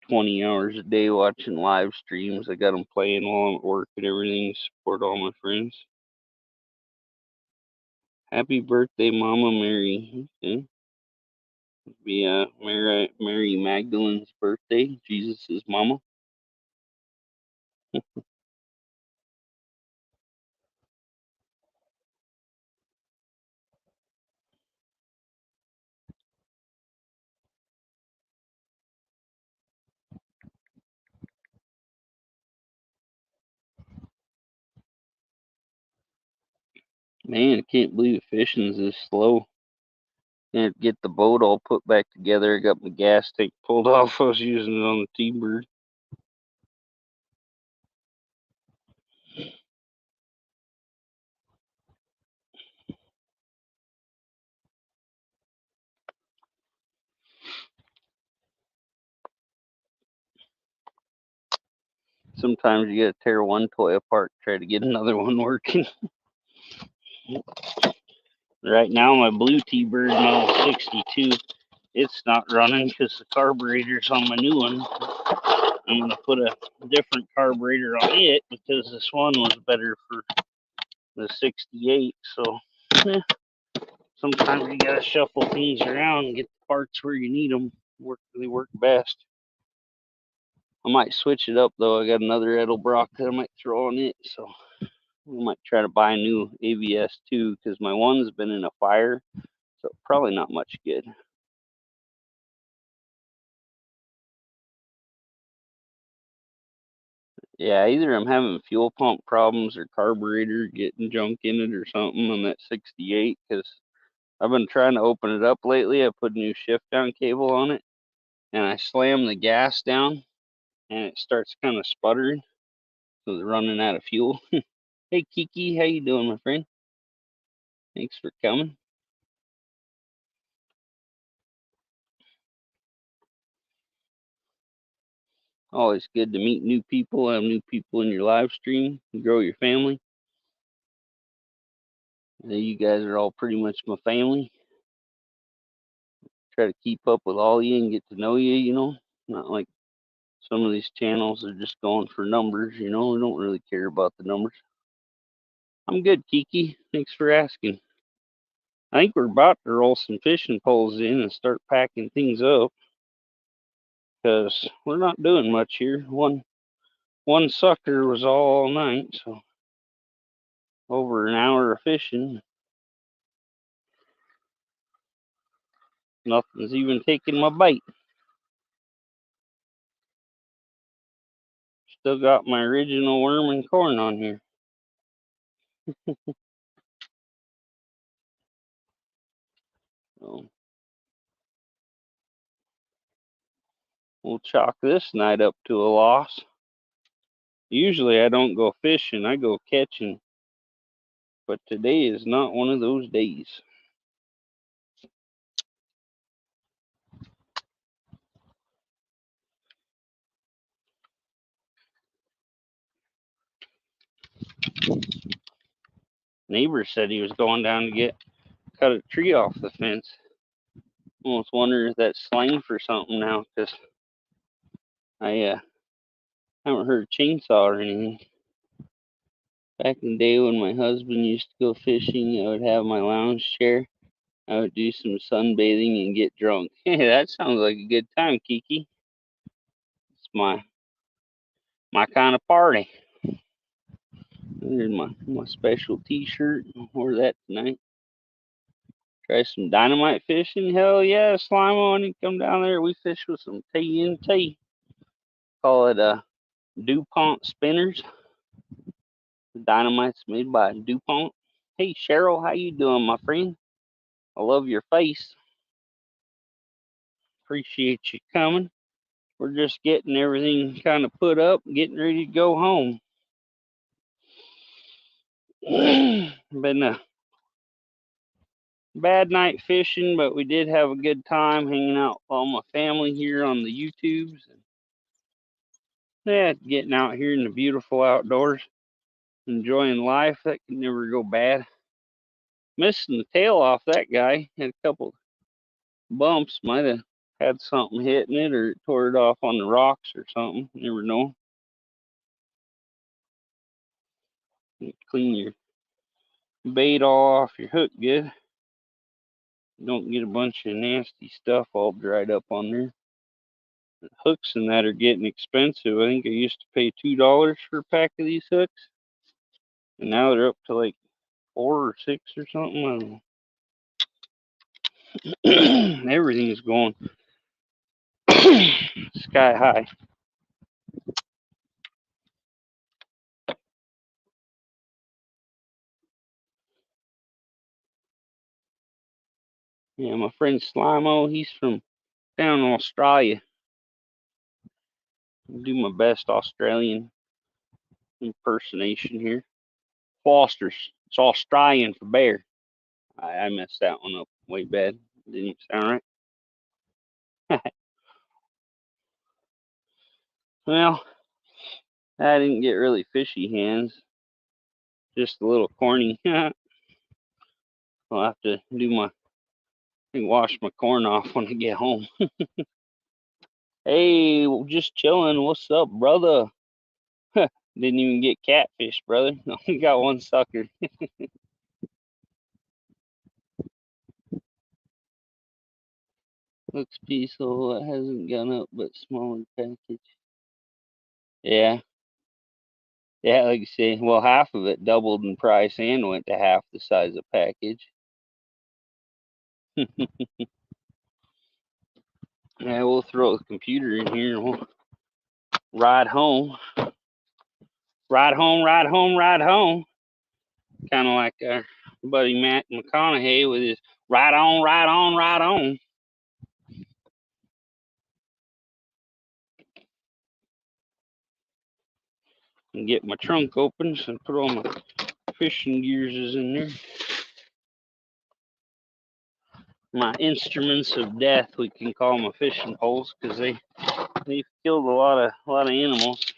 20 hours a day watching live streams. I got them playing while I'm at work and everything. Support all my friends. Happy birthday, Mama Mary. Okay. Be Mary Magdalene's birthday. Jesus' mama. Man, I can't believe fishing's this slow. Can't get the boat all put back together. I got my gas tank pulled off. I was using it on the T-Bird. Sometimes you gotta tear one toy apart, try to get another one working. Right now, my blue T-Bird model 62, it's not running because the carburetor's on my new one. I'm gonna put a different carburetor on it because this one was better for the 68. So sometimes you gotta shuffle things around and get the parts where you need them. They work best. I might switch it up though. I got another Edelbrock that I might throw on it, so I might try to buy a new ABS too, because my one's been in a fire, so probably not much good. Yeah, either I'm having fuel pump problems or carburetor getting junk in it or something on that 68, because I've been trying to open it up lately. I put a new shift down cable on it, and I slam the gas down, and it starts kind of sputtering, so they're running out of fuel. Hey Kiki, how you doing, my friend? Thanks for coming. Always good to meet new people, have new people in your live stream, grow your family. You guys are all pretty much my family. Try to keep up with all you and get to know you, you know. Not like some of these channels are just going for numbers, you know. We don't really care about the numbers. I'm good, Kiki. Thanks for asking. I think we're about to roll some fishing poles in and start packing things up, because we're not doing much here. One sucker was all night, so over an hour of fishing. Nothing's even taking my bait. Still got my original worm and corn on here. So we'll chalk this night up to a loss. Usually I don't go fishing, I go catching. But today is not one of those days. Neighbor said he was going down to cut a tree off the fence. Almost wonder if that's slang for something now, because I haven't heard chainsaw or anything. Back in the day when my husband used to go fishing, I would have my lounge chair. I would do some sunbathing and get drunk. Hey, that sounds like a good time, Kiki. It's my kind of party. There's my special T-shirt. Wore that tonight. Try some dynamite fishing. Hell yeah, Slimo, and come down there. We fish with some TNT. Call it DuPont spinners. The dynamite's made by DuPont. Hey Cheryl, how you doing, my friend? I love your face. Appreciate you coming. We're just getting everything kind of put up, getting ready to go home. Been a bad night fishing, but we did have a good time hanging out with all my family here on the YouTubes. Yeah, getting out here in the beautiful outdoors, enjoying life. That can never go bad. Missing the tail off that guy. Had a couple bumps. Might have had something hitting it, or it tore it off on the rocks or something. Never know. Clean your bait all off your hook good. Don't get a bunch of nasty stuff all dried up on there. The hooks and that are getting expensive. I think I used to pay $2 for a pack of these hooks, and now they're up to like 4 or 6 or something. I don't know. Everything's going sky high. Yeah, my friend Slimo, he's from down in Australia. I'll do my best Australian impersonation here. Foster's. It's Australian for bear. I messed that one up way bad. Didn't sound right. Well, I didn't get really fishy hands, just a little corny. I'll have to wash my corn off when I get home. Hey, just chilling. What's up, brother? Didn't even get catfish, brother. Only got one sucker. Looks peaceful. It hasn't gone up, but smaller package. Yeah. Yeah, like you say, well, half of it doubled in price and went to half the size of package. Yeah, we'll throw the computer in here and we'll ride home. Ride home, ride home, ride home. Kind of like our buddy Matt McConaughey with his ride on, ride on, ride on. And get my trunk open so put all my fishing gears in there. My instruments of death, we can call them, fishing poles, because they've killed a lot of animals.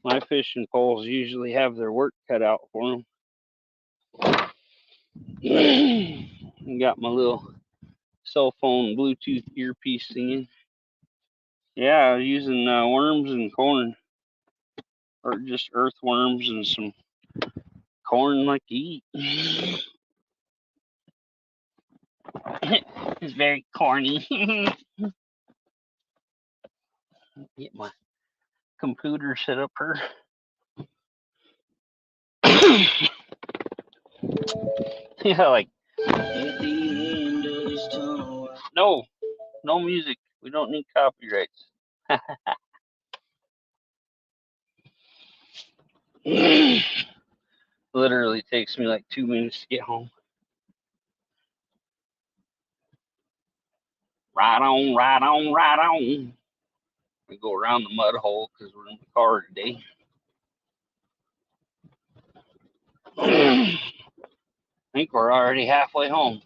My fishing poles usually have their work cut out for them. Got my little cell phone Bluetooth earpiece thing. Yeah, I was using worms and corn, or just earthworms and some corn like to eat. It's very corny. Get my computer set up here. Yeah, like no music. We don't need copyrights. Literally takes me like 2 minutes to get home. Right on, right on, right on. We go around the mud hole because we're in the car today. I think we're already halfway home.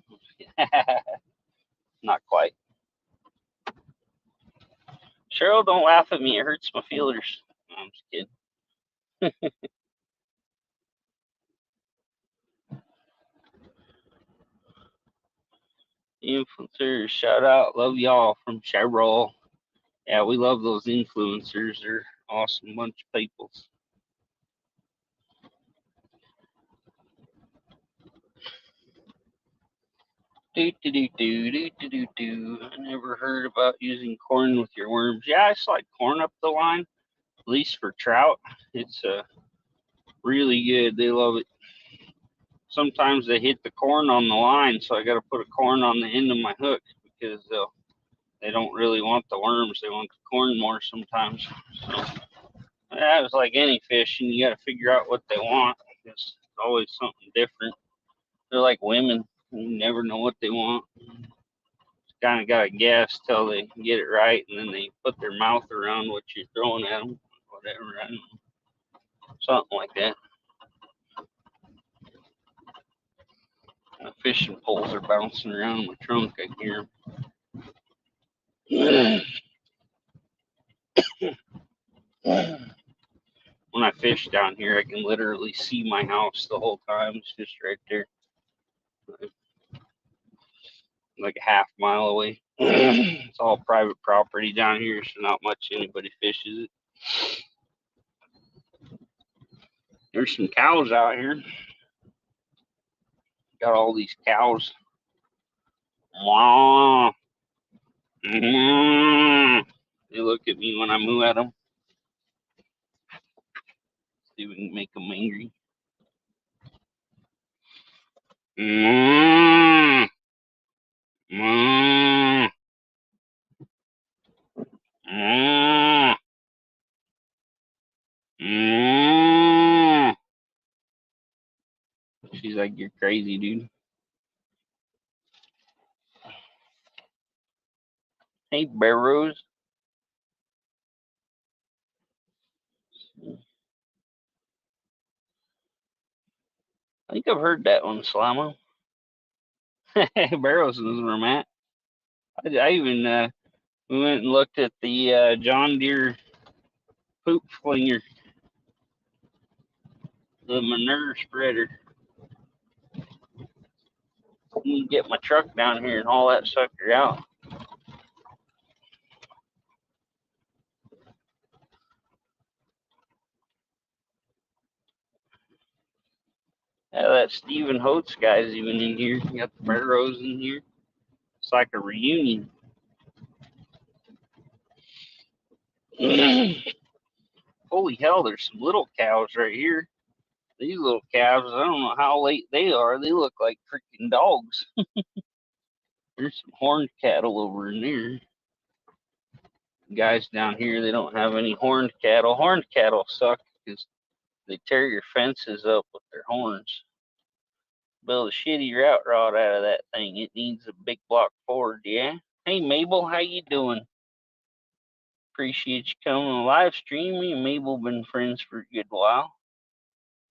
Not quite. Cheryl, don't laugh at me. It hurts my feelers. No, I'm just kidding. Influencers, shout out. Love y'all from Cheryl. Yeah, we love those influencers. They're awesome bunch of people. I never heard about using corn with your worms. Yeah, I slide corn up the line, at least for trout. It's really good. They love it. Sometimes they hit the corn on the line, so I got to put a corn on the end of my hook because they don't really want the worms. They want the corn more sometimes. So yeah, it's like any fish, and you got to figure out what they want. It's always something different. They're like women. You never know what they want. Kind of got to guess till they get it right, and then they put their mouth around what you're throwing at them, whatever. I don't know. Something like that. My fishing poles are bouncing around my trunk. I hear them. When I fish down here, I can literally see my house the whole time. It's just right there, like a half mile away. It's all private property down here, so not much anybody fishes it. There's some cows out here. Got all these cows. Wow. They look at me when I moo at them. See if we can make them angry. She's like, you're crazy, dude. Hey, Barrows. I think I've heard that one, Slamo. Barrows knows where I'm at. I even We went and looked at the John Deere poop flinger, the manure spreader. I can get my truck down here and haul that sucker out. Yeah, that Stephen Holtz guy's even in here. You got the Barrows in here. It's like a reunion. Holy hell, there's some little cows right here. These little calves, I don't know how late they are. They look like freaking dogs. There's some horned cattle over in there. Guys down here, they don't have any horned cattle. Horned cattle suck because they tear your fences up with their horns. Build a shitty route rod out of that thing. It needs a big block Ford, yeah? Hey, Mabel, how you doing? Appreciate you coming on the live stream. Me and Mabel been friends for a good while.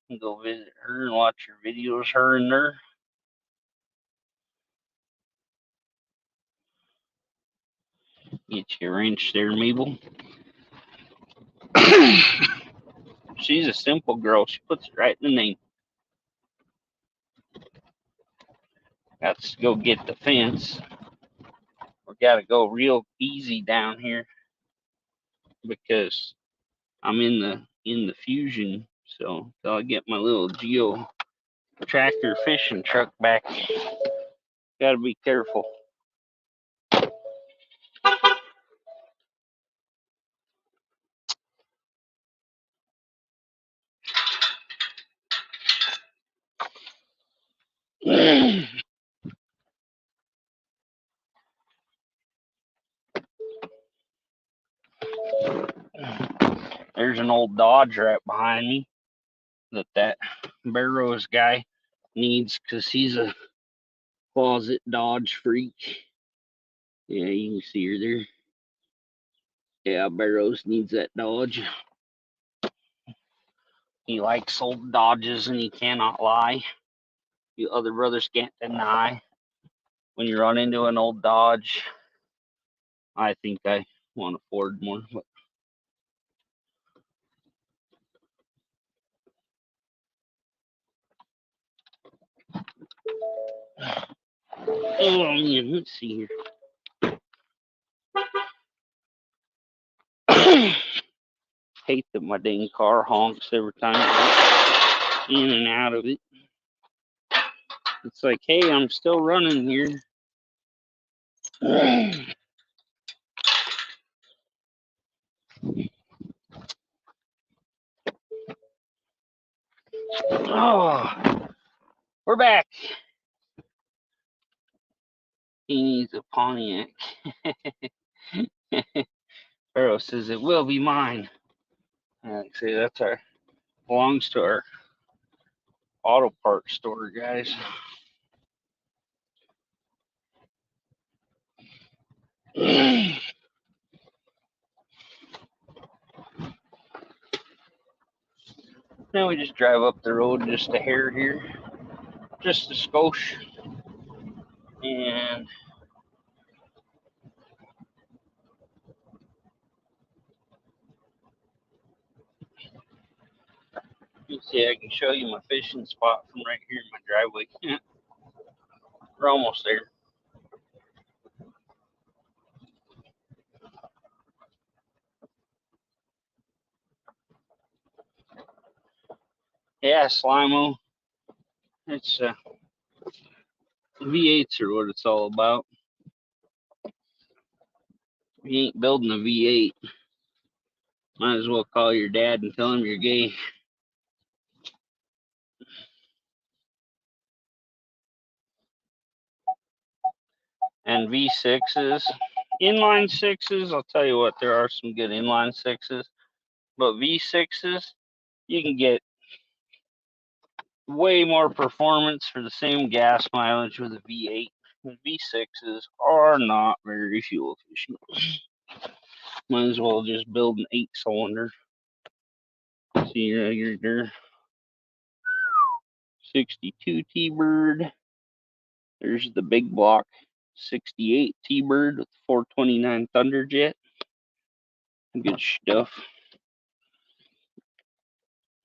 You can go visit her and watch her videos, her and her. Get you a wrench there, Mabel. She's a simple girl. She puts it right in the name. Got to go get the fence. We got to go real easy down here because I'm in the Fusion. So till I get my little Geo tractor fishing truck back, got to be careful. There's an old Dodge right behind me that Barrows guy needs because he's a closet Dodge freak. Yeah, you can see her there. Yeah, Barrows needs that Dodge. He likes old Dodges and he cannot lie. You other brothers can't deny. When you run into an old Dodge, I think I want a Ford more. But oh, man, let's see here. Hate that my dang car honks every time I get in and out of it. It's like, hey, I'm still running here. Oh, we're back. He needs a Pontiac. Pharaoh says it will be mine. Like I say, that's our belongs to our auto parts store, guys. Now we just drive up the road just a hair here, just a skosh, and you see, I can show you my fishing spot from right here in my driveway. We're almost there. Yeah, Slimo. It's V8s are what it's all about. If you ain't building a V8, might as well call your dad and tell him you're gay. And V6s, inline sixes, I'll tell you what, there are some good inline sixes, but V6s, you can get way more performance for the same gas mileage with a V8. V6s are not very fuel efficient. Might as well just build an 8-cylinder. See your 62 T-Bird. There's the big block '68 T-Bird with 429 Thunderjet. Good stuff.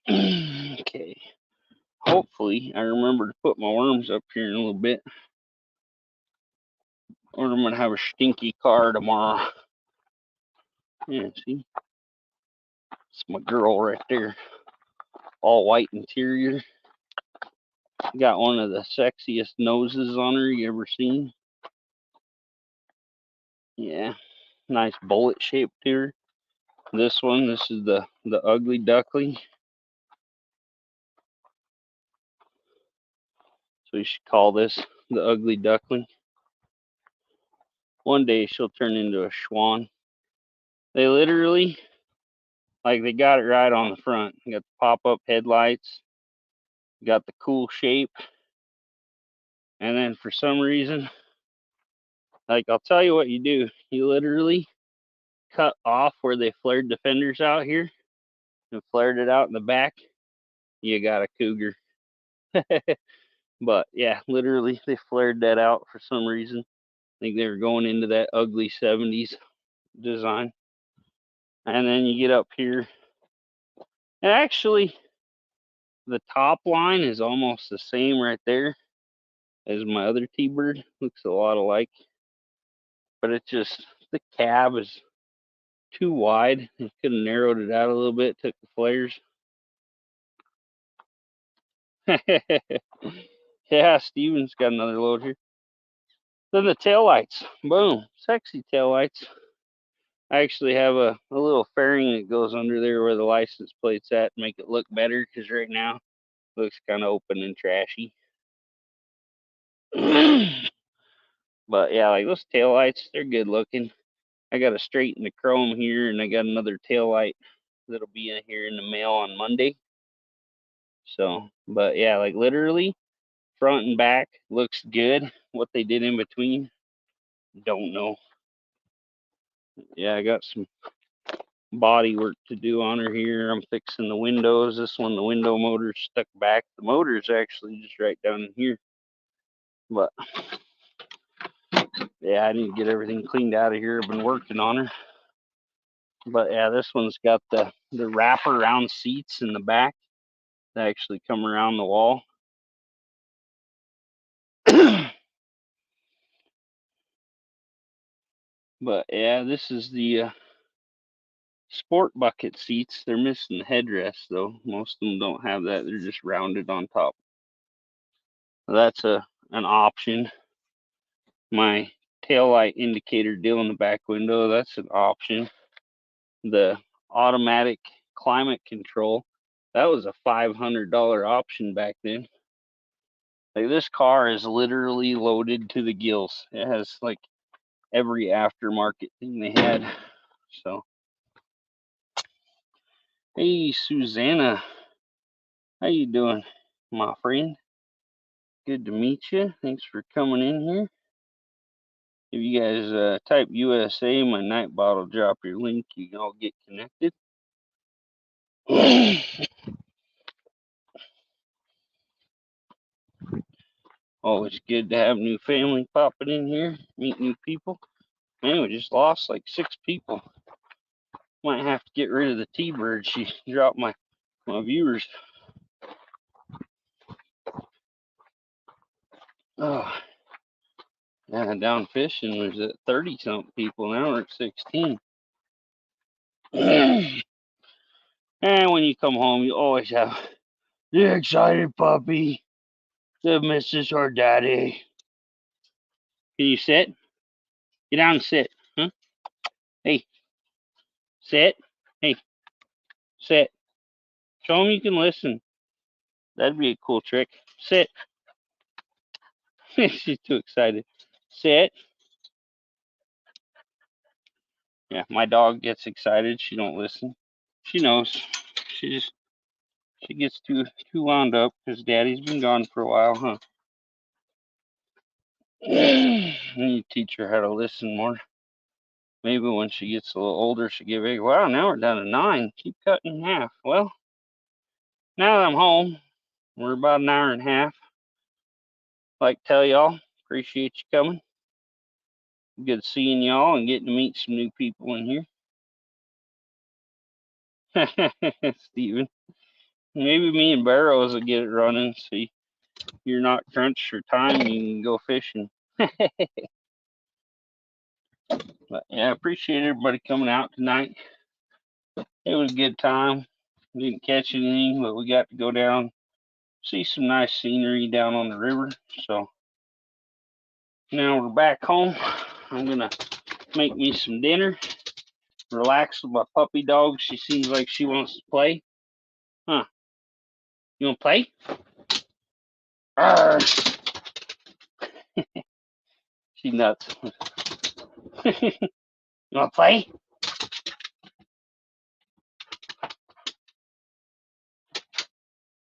Okay. Hopefully, I remember to put my worms up here in a little bit, or I'm gonna have a stinky car tomorrow. Yeah, see, it's my girl right there, all white interior. Got one of the sexiest noses on her you ever seen. Yeah, nice bullet shape to her. This is the ugly duckling. So you should call this the ugly duckling. One day she'll turn into a Schwan. They literally, like, they got it right on the front. You got the pop-up headlights, you got the cool shape, and then for some reason, like, I'll tell you what you do. You literally cut off where they flared the fenders out here and flared it out in the back. You got a Cougar. But yeah, literally they flared that out for some reason. I think they were going into that ugly 70s design. And then you get up here, and actually the top line is almost the same right there as my other T-Bird. Looks a lot alike, but it's just the cab is too wide. I could have narrowed it out a little bit, took the flares. Yeah, Steven's got another load here. Then the taillights, boom, sexy taillights. I actually have a little fairing that goes under there where the license plate's at to make it look better, because right now it looks kind of open and trashy. But yeah, like those taillights, they're good looking. I got to straighten the chrome here, and I got another taillight that'll be in here in the mail on Monday. So, but yeah, like literally front and back looks good. What they did in between, don't know. Yeah, I got some body work to do on her here. I'm fixing the windows. This one, the window motor's stuck back. The motor's actually just right down in here. But yeah, I need to get everything cleaned out of here. I've been working on her. But yeah, this one's got the wraparound seats in the back that actually come around the wall. But yeah, this is the sport bucket seats. They're missing the headrest though. Most of them don't have that. They're just rounded on top. That's an option. My taillight indicator deal in the back window, that's an option. The automatic climate control, that was a $500 option back then. Like, this car is literally loaded to the gills. It has like every aftermarket thing they had. So, hey Susanna, how you doing, my friend? Good to meet you. Thanks for coming in here. If you guys type USA, my Nightbot will drop your link. You can all get connected. Always good to have new family popping in here, meet new people. Man, we just lost like 6 people. Might have to get rid of the T-Bird. She dropped my viewers. Oh, yeah, down fishing was at 30-something people. Now we're at 16. And when you come home, you always have the excited puppy that misses her daddy. Can you sit? Get down and sit. Huh? Hey, sit. Hey, sit. Show him you can listen. That'd be a cool trick. Sit. She's too excited. Sit. Yeah, my dog gets excited. She don't listen. She knows. She gets too wound up because Daddy's been gone for a while, huh? I need to teach her how to listen more. Maybe when she gets a little older, she'll get big. Wow, now we're down to 9. Keep cutting in half. Well, now that I'm home, we're about an hour and a half. Like to tell y'all, appreciate you coming. Good seeing y'all and getting to meet some new people in here. Steven. Maybe me and Barrows will get it running. See, you're not crunched for time, you can go fishing. But yeah, I appreciate everybody coming out tonight. It was a good time. Didn't catch anything, but we got to go down, see some nice scenery down on the river. So now we're back home. I'm gonna make me some dinner, relax with my puppy dog. She seems like she wants to play. Huh? You wanna play? Arr! She's nuts. You wanna play?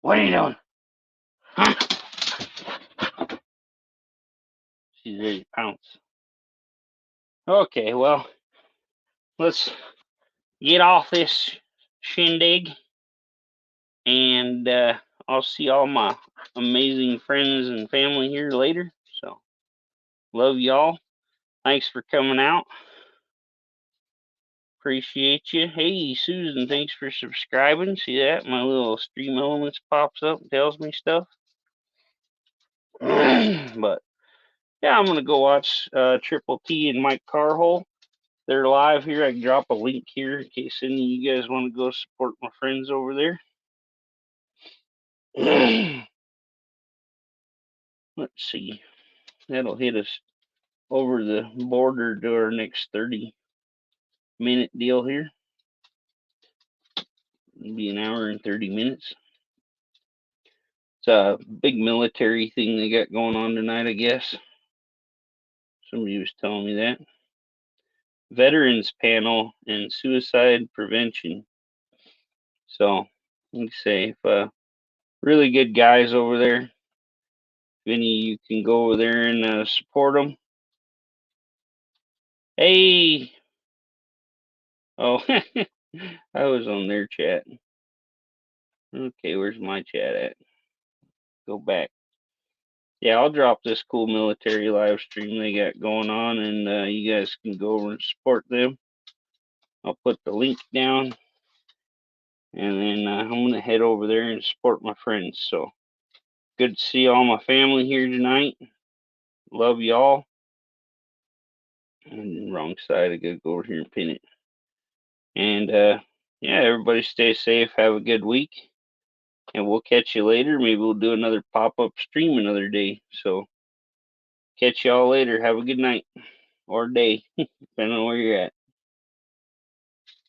What are you doing? Huh? She's ready to pounce. Okay, well, let's get off this shindig, and I'll see all my amazing friends and family here later. So, love y'all. Thanks for coming out. Appreciate you. Hey, Susan, thanks for subscribing. See that? My little Stream Elements pops up and tells me stuff. But yeah, I'm gonna go watch Triple T and Mike Carhole. They're live here. I can drop a link here in case any of you guys want to go support my friends over there. Let's see. That'll hit us over the border to our next 30-minute deal here. It'll be an hour and 30 minutes. It's a big military thing they got going on tonight, I guess. Somebody was telling me that. Veterans panel and suicide prevention. So, like I say, if really good guys over there, if any of you can go over there and support them. Hey! Oh, I was on their chat. Okay, where's my chat at? Go back. Yeah, I'll drop this cool military live stream they got going on, and you guys can go over and support them. I'll put the link down, and then I'm going to head over there and support my friends. So, good to see all my family here tonight. Love y'all. Wrong side, I gotta go over here and pin it. And yeah, everybody stay safe. Have a good week. And we'll catch you later. Maybe we'll do another pop-up stream another day. So catch y'all later. Have a good night or day, depending on where you're at.